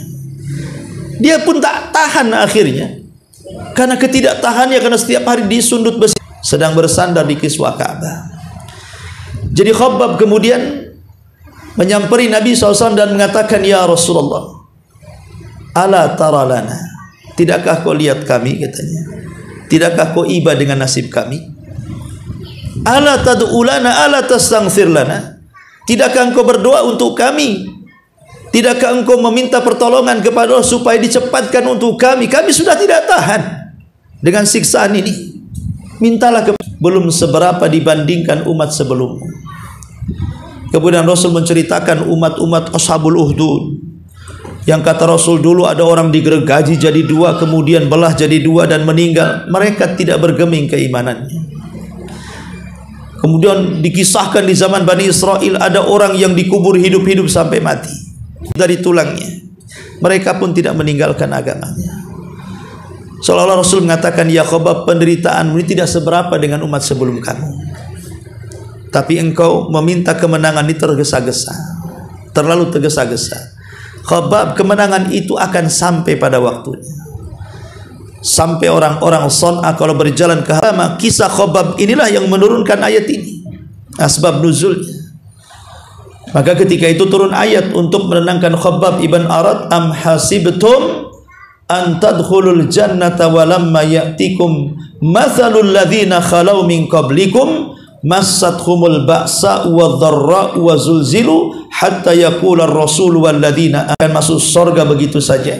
dia pun tak tahan akhirnya. Karena ketidaktahannya, karena setiap hari disundut besi, sedang bersandar di kiswah Ka'bah. Jadi Khabbab kemudian menyamperi Nabi SAW dan mengatakan, "Ya Rasulullah, ala tara lana, tidakkah kau lihat kami?" katanya. "Tidakkah kau iba dengan nasib kami? Ala tad'u lana, ala tastaghfir lana, tidakkah engkau berdoa untuk kami? Tidakkah engkau meminta pertolongan kepada Allah supaya dicepatkan untuk kami? Kami sudah tidak tahan dengan siksaan ini. Mintalah belum seberapa dibandingkan umat sebelummu." Kemudian Rasul menceritakan umat-umat Ashabul Uhdud, yang kata Rasul dulu ada orang digergaji jadi dua, kemudian belah jadi dua dan meninggal. Mereka tidak bergeming keimanannya. Kemudian dikisahkan di zaman Bani Israel ada orang yang dikubur hidup-hidup sampai mati dari tulangnya. Mereka pun tidak meninggalkan agamanya. Seolah-olah Rasul mengatakan, "Ya Khabbab, penderitaanmu ini tidak seberapa dengan umat sebelum kamu. Tapi engkau meminta kemenangan ini tergesa-gesa, terlalu tergesa-gesa. Khabbab, kemenangan itu akan sampai pada waktunya." Sampai orang-orang Son'a kalau berjalan ke Haram, kisah Khabbab inilah yang menurunkan ayat ini, asbab nuzulnya. Maka ketika itu turun ayat untuk menenangkan Khabbab ibn Arat, "Am hasibtum an tadkhulul jannata walamma ya'tikum mathalul ladzina khalau min qablikum massathumul ba'sa wadh-dharra wa zulzilu hatta yaqula ar-rasul wal ladzina." Akan masuk surga begitu saja,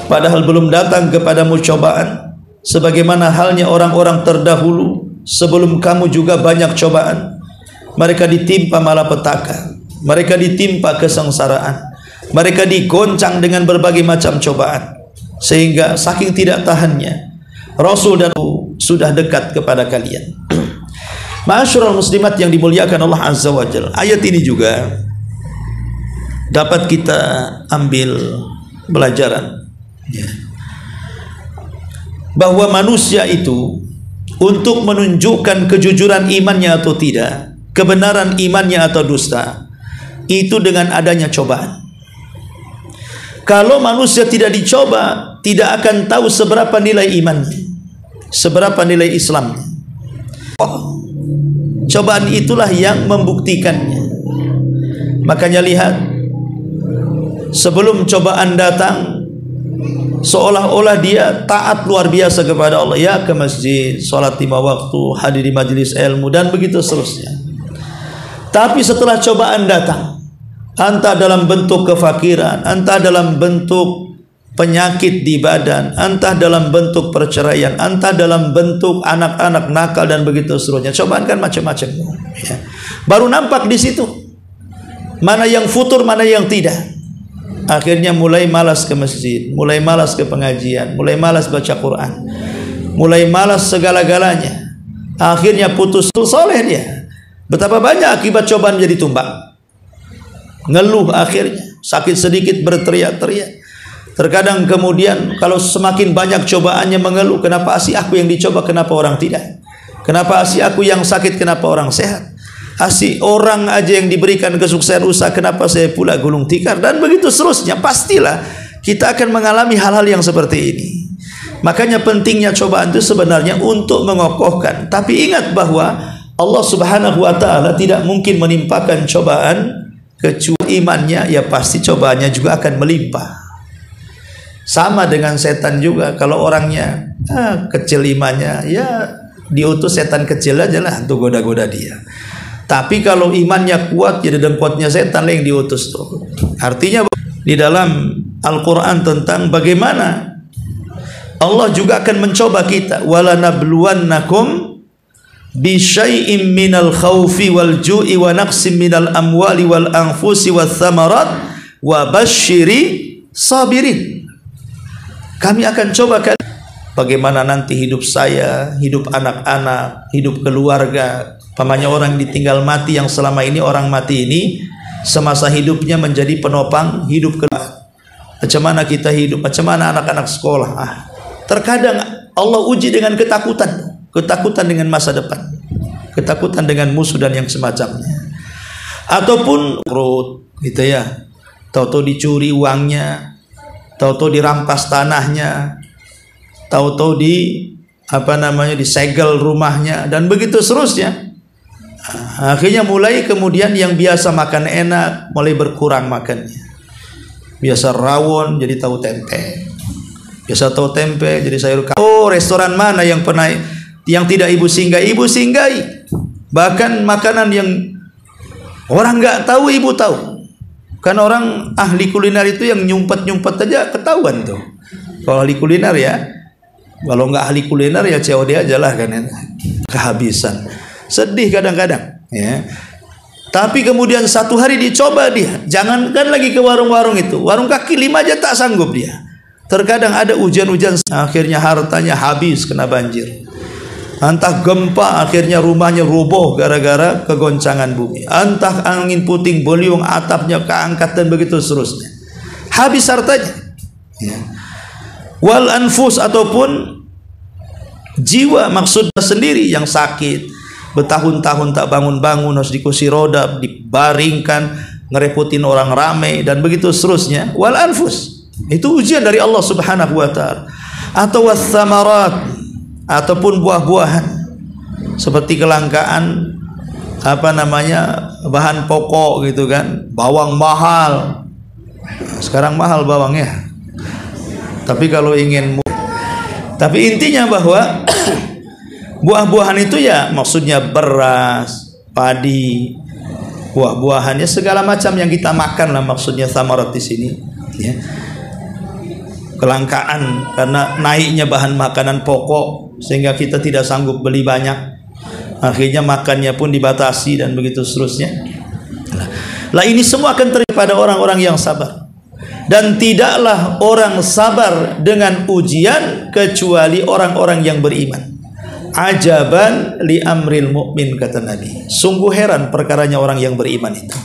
padahal belum datang kepadamu cobaan sebagaimana halnya orang-orang terdahulu sebelum kamu juga banyak cobaan. Mereka ditimpa malapetaka, mereka ditimpa kesengsaraan, mereka digoncang dengan berbagai macam cobaan, sehingga saking tidak tahannya Rasul dan sudah dekat kepada kalian. Ma'asyiral muslimat yang dimuliakan Allah Azza wa Jalla, ayat ini juga dapat kita ambil pelajaran, ya, bahwa manusia itu untuk menunjukkan kejujuran imannya atau tidak, kebenaran imannya atau dusta, itu dengan adanya cobaan. Kalau manusia tidak dicoba, tidak akan tahu seberapa nilai imannya, seberapa nilai Islamnya. Cobaan itulah yang membuktikannya. Makanya lihat, sebelum cobaan datang, seolah-olah dia taat luar biasa kepada Allah, ya ke masjid, sholat 5 waktu, hadir di majelis ilmu, dan begitu seterusnya. Tapi setelah cobaan datang, entah dalam bentuk kefakiran, entah dalam bentuk penyakit di badan, entah dalam bentuk perceraian, entah dalam bentuk anak-anak nakal dan begitu seterusnya. Cobaan kan macam-macam, ya. Baru nampak di situ mana yang futur, mana yang tidak. Akhirnya mulai malas ke masjid, mulai malas ke pengajian, mulai malas baca Quran, mulai malas segala-galanya. akhirnya putus soleh dia. Betapa banyak akibat cobaan menjadi tumbang. Ngeluh akhirnya, sakit sedikit berteriak-teriak. Terkadang kemudian kalau semakin banyak cobaannya mengeluh, kenapa asih aku yang dicoba, kenapa orang tidak? Kenapa asih aku yang sakit, kenapa orang sehat? Asih orang aja yang diberikan kesuksesan usaha, kenapa saya pula gulung tikar? Dan begitu seterusnya. Pastilah kita akan mengalami hal-hal yang seperti ini. Makanya pentingnya cobaan itu sebenarnya untuk mengokohkan. Tapi ingat bahwa Allah Subhanahu wa ta'ala tidak mungkin menimpakan cobaan kecuali imannya, ya pasti cobaannya juga akan melimpah. Sama dengan setan juga, kalau orangnya kecil imannya, ya diutus setan kecil aja lah untuk goda-goda dia. Tapi kalau imannya kuat, jadi dengkotnya setan lah yang diutus tuh. Artinya di dalam Al-Quran tentang bagaimana Allah juga akan mencoba kita. Wala nabluwannakum bisyai'im minal khawfi wal ju'i wa naqsim minal amwali wal anfusi wal thamarat wa basyiri sabirin. Kami akan coba kalian bagaimana nanti hidup saya, hidup anak-anak, hidup keluarga. Pamannya orang ditinggal mati, yang selama ini orang mati ini semasa hidupnya menjadi penopang hidup keluarga. Macam mana kita hidup, macam mana anak-anak sekolah. Terkadang Allah uji dengan ketakutan, ketakutan dengan masa depan, ketakutan dengan musuh dan yang semacamnya. Ataupun gitu ya, tahu-tahu dicuri uangnya, tahu-tahu dirampas tanahnya, tahu-tahu disegel rumahnya, dan begitu seterusnya. Akhirnya mulai kemudian yang biasa makan enak mulai berkurang makannya. Biasa rawon jadi tahu tempe, biasa tahu tempe jadi sayur kacang. Oh, restoran mana yang pernah yang tidak ibu singgahi? Ibu singgahi. Bahkan makanan yang orang nggak tahu, ibu tahu. Kan orang ahli kuliner itu yang nyumpet-nyumpet aja ketahuan tuh. Kalau ahli kuliner ya, kalau nggak ahli kuliner ya COD aja lah kan, kehabisan. Sedih kadang-kadang ya. Tapi kemudian satu hari dicoba dia, jangankan lagi ke warung-warung itu, warung kaki lima aja tak sanggup dia. Terkadang ada hujan-hujan, akhirnya hartanya habis kena banjir. Entah gempa, akhirnya rumahnya roboh gara-gara kegoncangan bumi. Entah angin puting beliung, atapnya keangkat dan begitu seterusnya. Habis hartanya. Ya. Wal anfus, ataupun jiwa, maksudnya sendiri yang sakit. Bertahun-tahun tak bangun-bangun, harus di kursi roda, dibaringkan, ngerepotin orang ramai dan begitu seterusnya. Wal anfus, itu ujian dari Allah Subhanahu wa ta'ala. Atau wathamarat, ataupun buah-buahan, seperti kelangkaan bahan pokok gitu kan. Bawang mahal, sekarang mahal bawangnya. Tapi kalau ingin, tapi intinya bahwa buah-buahan itu ya maksudnya beras, padi, buah-buahannya segala macam yang kita makan lah, maksudnya samarat di sini. Ya. Kelangkaan karena naiknya bahan makanan pokok sehingga kita tidak sanggup beli banyak. Akhirnya makannya pun dibatasi dan begitu seterusnya. Lah ini semua akan terjadi pada orang-orang yang sabar. Dan tidaklah orang sabar dengan ujian kecuali orang-orang yang beriman. Ajaban li amril mu'min, kata Nabi. Sungguh heran perkaranya orang yang beriman itu.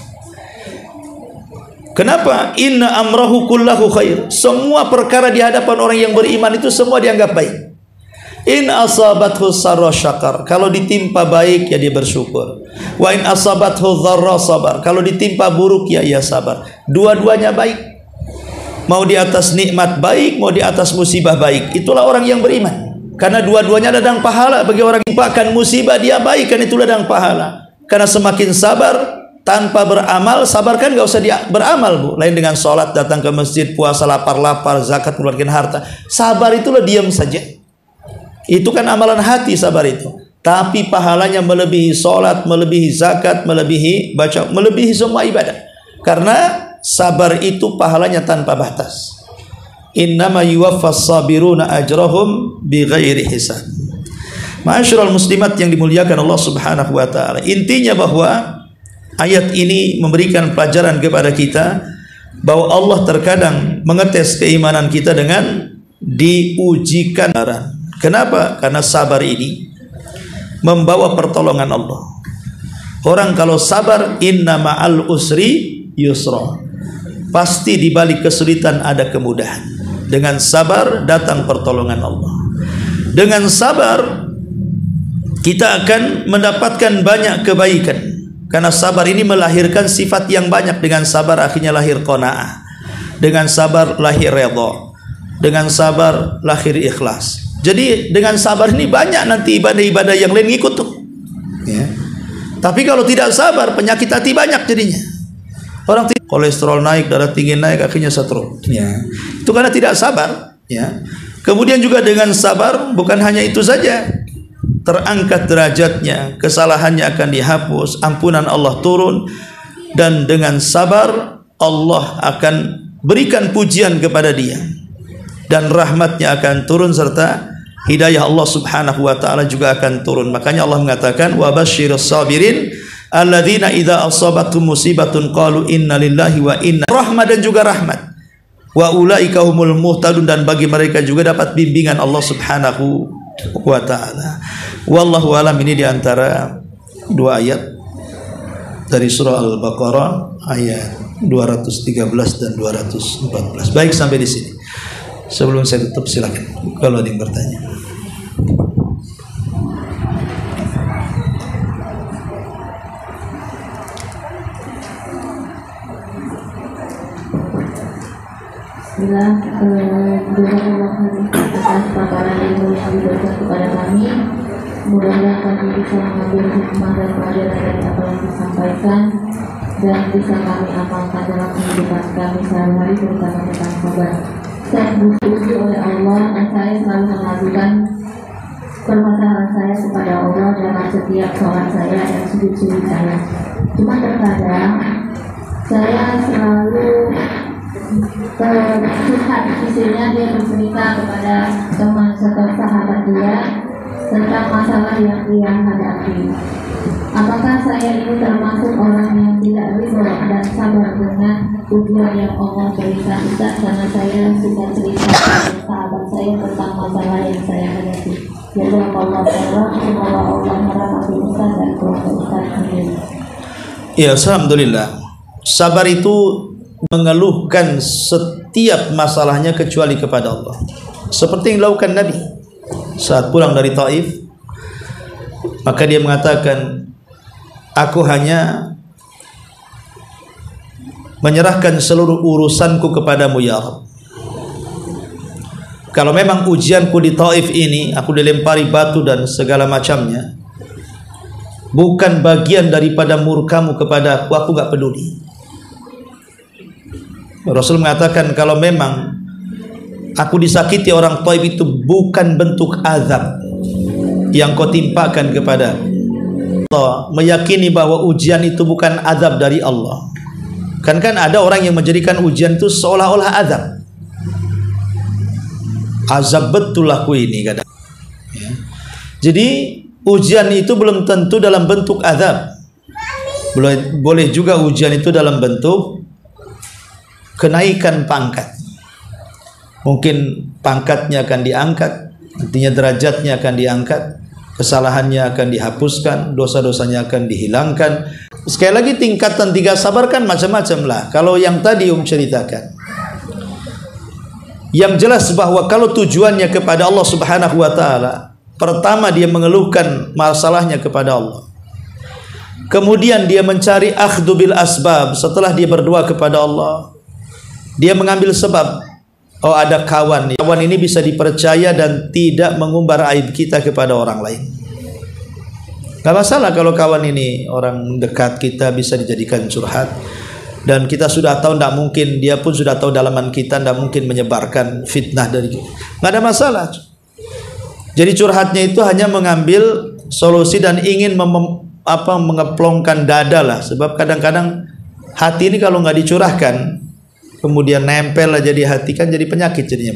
Kenapa? Inna amrahu kullahu khair. Semua perkara di hadapan orang yang beriman itu semua dianggap baik. In asabathu sarra syakar. Kalau ditimpa baik ya dia bersyukur. Wa in asabathu dharra sabar. Kalau ditimpa buruk ya ia sabar. Dua-duanya baik. Mau di atas nikmat baik, mau di atas musibah baik. Itulah orang yang beriman. Karena dua-duanya ladang pahala. Bagi orang yang timpakan musibah dia baik, kan itu ladang pahala. Karena semakin sabar tanpa beramal, sabar kan gak usah beramal bu. Lain dengan sholat, datang ke masjid, puasa lapar-lapar, zakat mengeluarkan harta. Sabar itulah diam saja. Itu kan amalan hati sabar itu. Tapi pahalanya melebihi sholat, melebihi zakat, melebihi baca, melebihi semua ibadah. Karena sabar itu pahalanya tanpa batas. Innama yuwaffas sabiruna ajrahum bighairi hisab. Ma'asyiral muslimat yang dimuliakan Allah Subhanahu wa taala. Intinya bahwa ayat ini memberikan pelajaran kepada kita bahwa Allah terkadang mengetes keimanan kita dengan diujikan. Kenapa? Karena sabar ini membawa pertolongan Allah. Orang kalau sabar, inna ma'al usri yusra, pasti di balik kesulitan ada kemudahan. Dengan sabar datang pertolongan Allah. Dengan sabar kita akan mendapatkan banyak kebaikan, karena sabar ini melahirkan sifat yang banyak. Dengan sabar akhirnya lahir qanaah, dengan sabar lahir redha, dengan sabar lahir ikhlas. Jadi dengan sabar ini banyak nanti ibadah-ibadah yang lain ngikut tuh ya. Tapi kalau tidak sabar, penyakit hati banyak jadinya. Orang kolesterol naik, darah tinggi naik, akhirnya stroke ya. Itu karena tidak sabar ya. Kemudian juga dengan sabar bukan hanya itu saja, terangkat derajatnya, kesalahannya akan dihapus, ampunan Allah turun, dan dengan sabar Allah akan berikan pujian kepada dia, dan rahmatnya akan turun, serta hidayah Allah subhanahu wa ta'ala juga akan turun. Makanya Allah mengatakan wa basyirus sabirin alladzina idza asabatum musibatun qalu inna lillahi wa inna rahmat, dan juga rahmat wa ulaika humul muhtadun, dan bagi mereka juga dapat bimbingan Allah subhanahu wa ta'ala. Wallahu alam. Ini diantara dua ayat dari surah Al-Baqarah ayat 213 dan 214. Baik, sampai di sini. Sebelum saya tutup, silakan kalau ada yang bertanya. Bismillah, atas paparan ilmu yang diberikan kepada kami. Mudah-mudahan kami bisa mengambil hikmah dan pelajaran dari apa yang disampaikan, dan bisa kami amalkan dalam kehidupan kami sehari-hari, terutama tentang sabar. Saya diuji oleh Allah, dan saya selalu mengajukan permasalahan saya kepada Allah dalam setiap sholat saya dan sujud-sujud saya. Cuma terkadang saya selalu curhat, isinya dia bercerita kepada teman atau sahabat dia tentang masalah yang dia hadapi. Apakah saya ini termasuk orang yang tidak ridho dan sabar dengan ujian yang Allah berikan? Ustaz, karena saya suka cerita kepada sahabat saya tentang masalah yang saya hadapi. Jazakallahu khairan, semoga Allah merahmati Ustaz dan keluarga Ustaz. Amin. Ya, alhamdulillah. Sabar itu mengeluhkan setiap masalahnya kecuali kepada Allah. Seperti yang dilakukan Nabi saat pulang dari Taif, maka dia mengatakan, aku hanya menyerahkan seluruh urusanku kepadamu ya Rabb. Kalau memang ujianku di Taif ini, aku dilempari batu dan segala macamnya, bukan bagian daripada murkamu kepada aku gak peduli. Rasul mengatakan, kalau memang aku disakiti orang Taif itu bukan bentuk azab yang kau timpakan kepada Allah, meyakini bahwa ujian itu bukan azab dari Allah. Kan ada orang yang menjadikan ujian itu seolah-olah azab. Azab betul aku ini kadang ya. Jadi ujian itu belum tentu dalam bentuk azab. Boleh juga ujian itu dalam bentuk kenaikan pangkat. Mungkin pangkatnya akan diangkat, artinya derajatnya akan diangkat, kesalahannya akan dihapuskan, dosa-dosanya akan dihilangkan. Sekali lagi, tingkatan tiga sabar kan macam-macam lah. Kalau yang tadi ceritakan, yang jelas bahwa kalau tujuannya kepada Allah subhanahu wa ta'ala, pertama dia mengeluhkan masalahnya kepada Allah, kemudian dia mencari akhdhu bil asbab. Setelah dia berdoa kepada Allah, dia mengambil sebab. Oh, ada kawan ini bisa dipercaya dan tidak mengumbar aib kita kepada orang lain. Gak masalah kalau kawan ini orang dekat kita, bisa dijadikan curhat. Dan kita sudah tahu tidak mungkin, dia pun sudah tahu dalaman kita, tidak mungkin menyebarkan fitnah dari kita. Gak ada masalah. Jadi curhatnya itu hanya mengambil solusi dan ingin mengeplongkan dada lah. Sebab kadang-kadang hati ini kalau nggak dicurahkan, kemudian nempel aja di hati, kan jadi penyakit jadinya.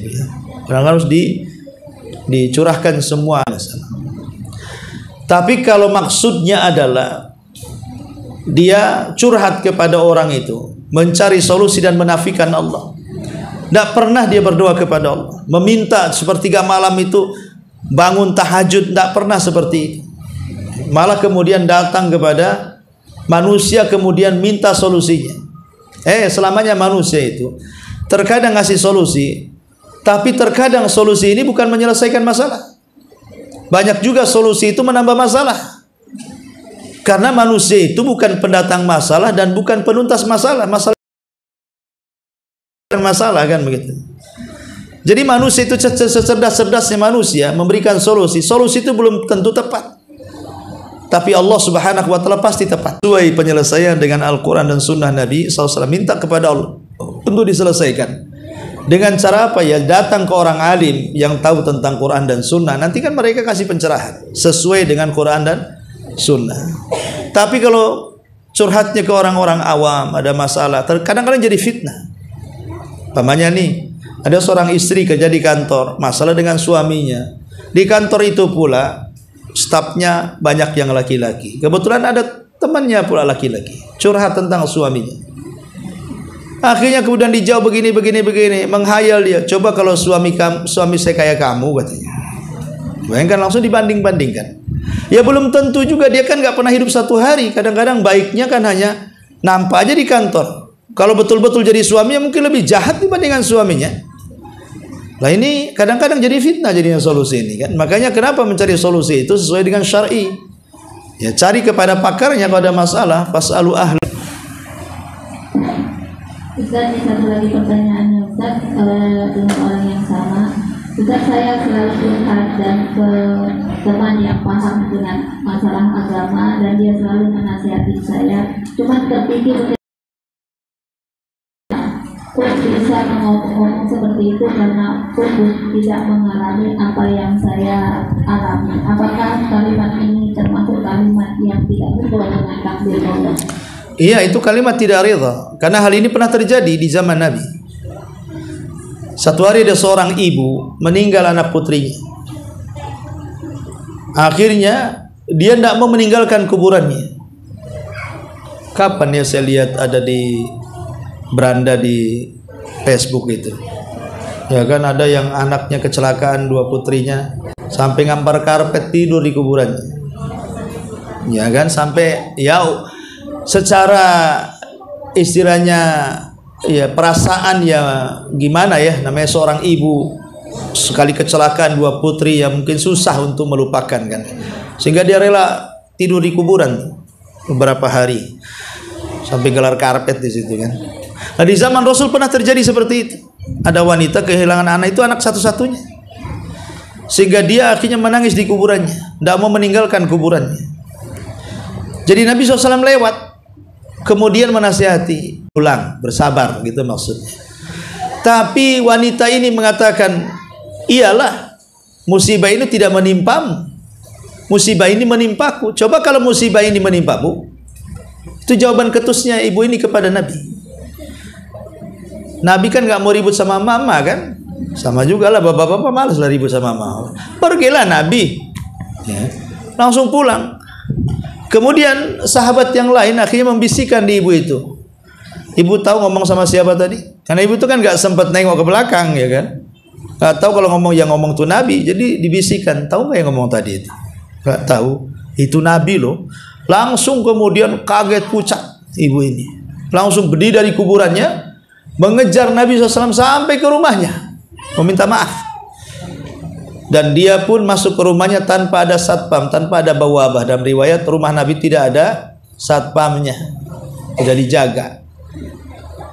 Karena harus dicurahkan semua. Tapi kalau maksudnya adalah dia curhat kepada orang itu, mencari solusi dan menafikan Allah, tidak pernah dia berdoa kepada Allah, meminta sepertiga malam itu bangun tahajud, tidak pernah seperti itu. Malah kemudian datang kepada manusia kemudian minta solusinya. Selamanya manusia itu terkadang ngasih solusi, tapi terkadang solusi ini bukan menyelesaikan masalah. Banyak juga solusi itu menambah masalah. Karena manusia itu bukan pendatang masalah dan bukan penuntas masalah. Masalah kan begitu. Jadi manusia itu secerdas-cerdasnya manusia memberikan solusi. Solusi itu belum tentu tepat. Tapi Allah Subhanahu wa taala pasti tepat. Sesuai penyelesaian dengan Al-Qur'an dan sunnah Nabi SAW. Minta kepada Allah untuk diselesaikan. Dengan cara apa ya? Datang ke orang alim yang tahu tentang Quran dan sunnah. Nanti kan mereka kasih pencerahan sesuai dengan Quran dan sunnah. Tapi kalau curhatnya ke orang-orang awam, ada masalah, kadang-kadang jadi fitnah. Pamannya nih, ada seorang istri kerja di kantor, masalah dengan suaminya. Di kantor itu pula stafnya banyak yang laki-laki. Kebetulan ada temannya pula laki-laki, curhat tentang suaminya. Akhirnya kemudian dijawab begini, menghayal dia. Coba kalau suami saya kayak kamu, katanya. Bayangkan, langsung dibanding-bandingkan. Ya belum tentu juga, dia kan nggak pernah hidup satu hari. Kadang-kadang baiknya kan hanya nampak aja di kantor. Kalau betul-betul jadi suami, ya mungkin lebih jahat dibandingkan suaminya. Nah ini kadang-kadang jadi fitnah jadinya solusi ini kan. Makanya kenapa mencari solusi itu sesuai dengan syar'i. Ya cari kepada pakarnya kalau ada masalah, fasalu ahli. Ustaz, ini satu lagi pertanyaannya Ustaz, dengan orang yang sama. Ustaz, saya selalu curhat dan ke teman yang paham dengan masalah agama dan dia selalu menasihati saya. Cuma terpikir kok bisa ngomong seperti itu karena pun tidak mengalami apa yang saya alami. Apakah kalimat ini termasuk kalimat yang tidak sesuai dengan takdir Allah? Iya, itu kalimat tidak ridha. Karena hal ini pernah terjadi di zaman Nabi. Satu hari ada seorang ibu meninggal anak putrinya. Akhirnya dia tidak mau meninggalkan kuburannya. Kapan ya saya lihat ada di beranda di Facebook itu. Ya kan ada yang anaknya kecelakaan, dua putrinya sampai ngampar karpet tidur di kuburannya. Ya kan sampai ya secara istilahnya ya perasaan ya gimana ya, namanya seorang ibu sekali kecelakaan dua putri ya mungkin susah untuk melupakan kan, sehingga dia rela tidur di kuburan beberapa hari sampai gelar karpet di situ kan. Nah di zaman Rasul pernah terjadi seperti itu. Ada wanita kehilangan anak, itu anak satu-satunya, sehingga dia akhirnya menangis di kuburannya, tidak mau meninggalkan kuburannya. Jadi Nabi SAW lewat, kemudian menasihati, pulang, bersabar gitu maksudnya. Tapi wanita ini mengatakan, iyalah musibah ini tidak menimpamu, musibah ini menimpaku. Coba kalau musibah ini menimpamu. Itu jawaban ketusnya ibu ini kepada Nabi. Nabi kan nggak mau ribut sama mama kan, sama juga lah bapak-bapak malas lah ribut sama mama. Pergilah Nabi, ya, langsung pulang. Kemudian sahabat yang lain akhirnya membisikkan di ibu itu. Ibu tahu ngomong sama siapa tadi? Karena ibu itu kan nggak sempat nengok ke belakang ya kan, nggak tahu kalau ngomong yang ngomong tuh Nabi. Jadi dibisikkan, tahu nggak yang ngomong tadi itu? Nggak tahu, itu Nabi loh. Langsung kemudian kaget pucat ibu ini, langsung berdiri dari kuburannya, mengejar Nabi SAW sampai ke rumahnya, meminta maaf. Dan dia pun masuk ke rumahnya tanpa ada satpam, tanpa ada bawabah. Dalam riwayat rumah Nabi tidak ada satpamnya, tidak dijaga.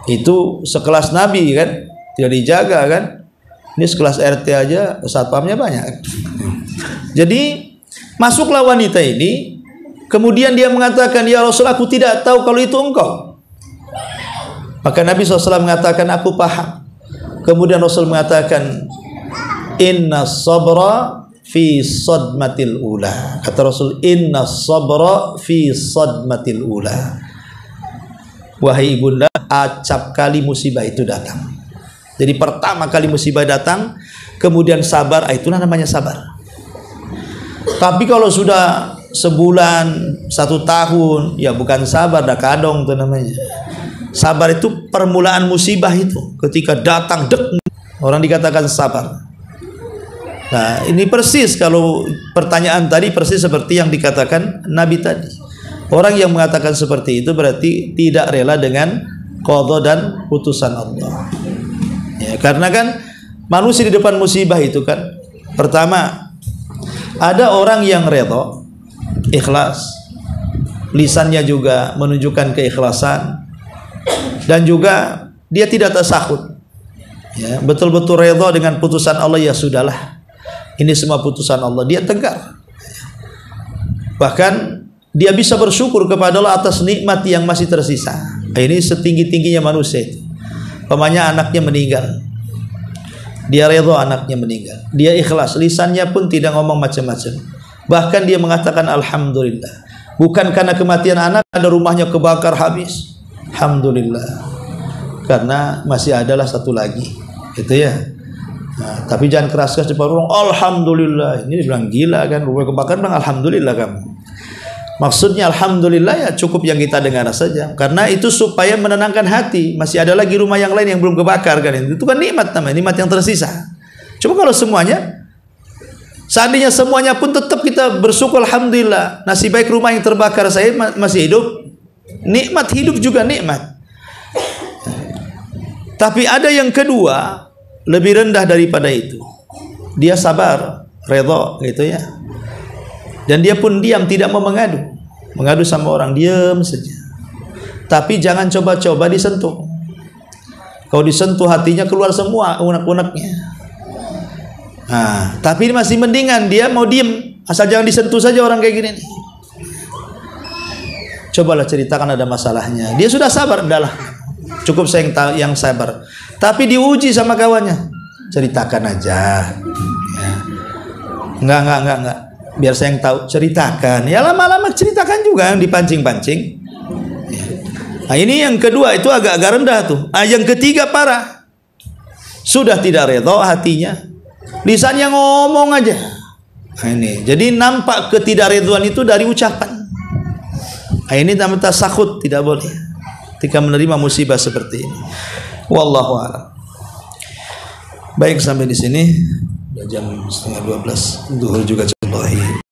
Itu sekelas Nabi kan, tidak dijaga kan. Ini sekelas RT aja satpamnya banyak. Jadi masuklah wanita ini. Kemudian dia mengatakan, ya Rasul, aku tidak tahu kalau itu engkau. Maka Nabi SAW mengatakan, aku paham. Kemudian Rasul mengatakan, inna sabra fi sadmatil ula. Kata Rasul, inna sabra fi sadmatil ula. Wahai ibunda, acap kali musibah itu datang. Jadi pertama kali musibah datang, kemudian sabar, itulah namanya sabar. Tapi kalau sudah sebulan, 1 tahun, ya bukan sabar, dah kadong itu namanya. Sabar itu permulaan musibah itu, ketika datang dek, orang dikatakan sabar. Nah, ini persis kalau pertanyaan tadi persis seperti yang dikatakan Nabi tadi. Orang yang mengatakan seperti itu berarti tidak rela dengan qada dan putusan Allah. Ya, karena kan manusia di depan musibah itu kan, pertama ada orang yang rela, ikhlas, lisannya juga menunjukkan keikhlasan, dan juga dia tidak tasahud. Ya, betul-betul rela dengan putusan Allah, ya sudahlah. Ini semua putusan Allah, dia tegar. Bahkan dia bisa bersyukur kepada Allah atas nikmat yang masih tersisa. Ini setinggi-tingginya manusia itu. Pemanya anaknya meninggal, dia redha anaknya meninggal, dia ikhlas, lisannya pun tidak ngomong macam-macam. Bahkan dia mengatakan alhamdulillah. Bukan karena kematian anak, ada rumahnya kebakar habis, alhamdulillah, karena masih adalah satu lagi, gitu ya. Nah, tapi jangan keras-keras depan orang, alhamdulillah. Ini bilang gila kan, rumah kebakar, bilang alhamdulillah kamu. Maksudnya alhamdulillah ya cukup yang kita dengar saja, karena itu supaya menenangkan hati. Masih ada lagi rumah yang lain yang belum kebakar kan, itu kan nikmat namanya, nikmat yang tersisa. Cuma kalau semuanya, seandainya semuanya pun tetap kita bersyukur alhamdulillah, nasib baik rumah yang terbakar saya masih hidup, nikmat hidup juga nikmat. Tapi ada yang kedua, lebih rendah daripada itu. Dia sabar, redha gitu ya. Dan dia pun diam, tidak mau mengadu sama orang, diam saja. Tapi jangan coba-coba disentuh. Kalau disentuh hatinya keluar semua unek-uneknya. Nah, tapi masih mendingan dia mau diam, asal jangan disentuh saja orang kayak gini nih. Cobalah ceritakan ada masalahnya. Dia sudah sabar, udahlah. Cukup saya yang sabar. Tapi diuji sama kawannya, ceritakan aja. Ya. Enggak. Biar saya yang tahu, ceritakan. Ya lama-lama ceritakan juga, dipancing-pancing. Ya. Nah ini yang kedua, itu agak-agak rendah tuh. Yang ketiga parah. Sudah tidak redha hatinya, lisannya ngomong aja. Nah ini, jadi nampak ketidakredhaan itu dari ucapan. Nah ini namanya tasakhut, tidak boleh ketika menerima musibah seperti ini. Wallahu a'lam. Baik, sampai di sini. Udah jam 11:30. Zuhur juga.